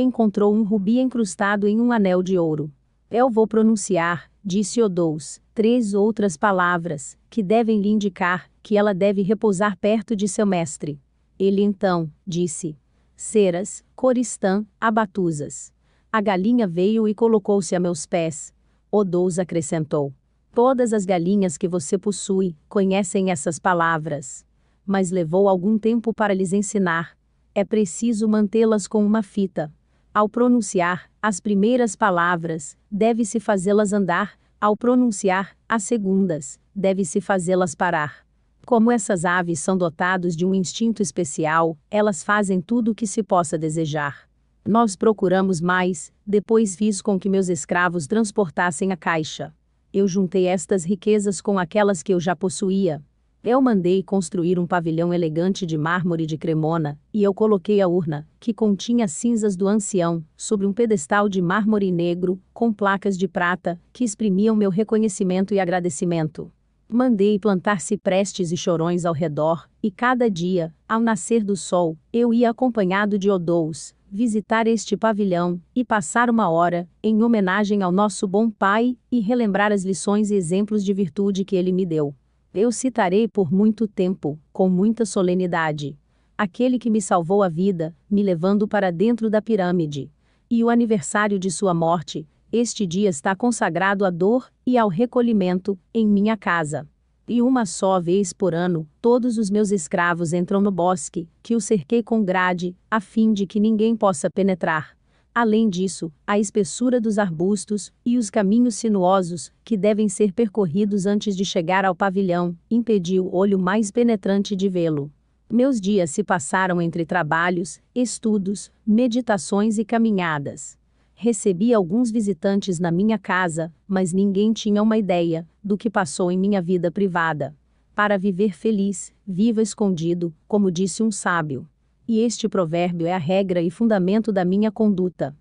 encontrou um rubi encrustado em um anel de ouro. Eu vou pronunciar, disse Odous, 3 outras palavras, que devem lhe indicar que ela deve repousar perto de seu mestre. Ele então disse: Ceras, Coristã, Abatuzas. A galinha veio e colocou-se a meus pés. Odous acrescentou: Todas as galinhas que você possui conhecem essas palavras. Mas levou algum tempo para lhes ensinar. É preciso mantê-las com uma fita. Ao pronunciar as primeiras palavras, deve-se fazê-las andar. Ao pronunciar as segundas, deve-se fazê-las parar. Como essas aves são dotadas de um instinto especial, elas fazem tudo o que se possa desejar. Nós procuramos mais, depois fiz com que meus escravos transportassem a caixa. Eu juntei estas riquezas com aquelas que eu já possuía. Eu mandei construir um pavilhão elegante de mármore de Cremona, e eu coloquei a urna, que continha cinzas do ancião, sobre um pedestal de mármore negro, com placas de prata, que exprimiam meu reconhecimento e agradecimento. Mandei plantar ciprestes e chorões ao redor, e cada dia, ao nascer do sol, eu ia acompanhado de Odous, visitar este pavilhão, e passar uma hora, em homenagem ao nosso bom pai, e relembrar as lições e exemplos de virtude que ele me deu. Eu citarei por muito tempo, com muita solenidade, aquele que me salvou a vida, me levando para dentro da pirâmide. E o aniversário de sua morte, este dia está consagrado à dor e ao recolhimento, em minha casa. E uma só vez por ano, todos os meus escravos entram no bosque, que o cerquei com grade, a fim de que ninguém possa penetrar. Além disso, a espessura dos arbustos e os caminhos sinuosos, que devem ser percorridos antes de chegar ao pavilhão, impediu o olho mais penetrante de vê-lo. Meus dias se passaram entre trabalhos, estudos, meditações e caminhadas. Recebi alguns visitantes na minha casa, mas ninguém tinha uma ideia do que passou em minha vida privada. Para viver feliz, viva escondido, como disse um sábio. E este provérbio é a regra e fundamento da minha conduta.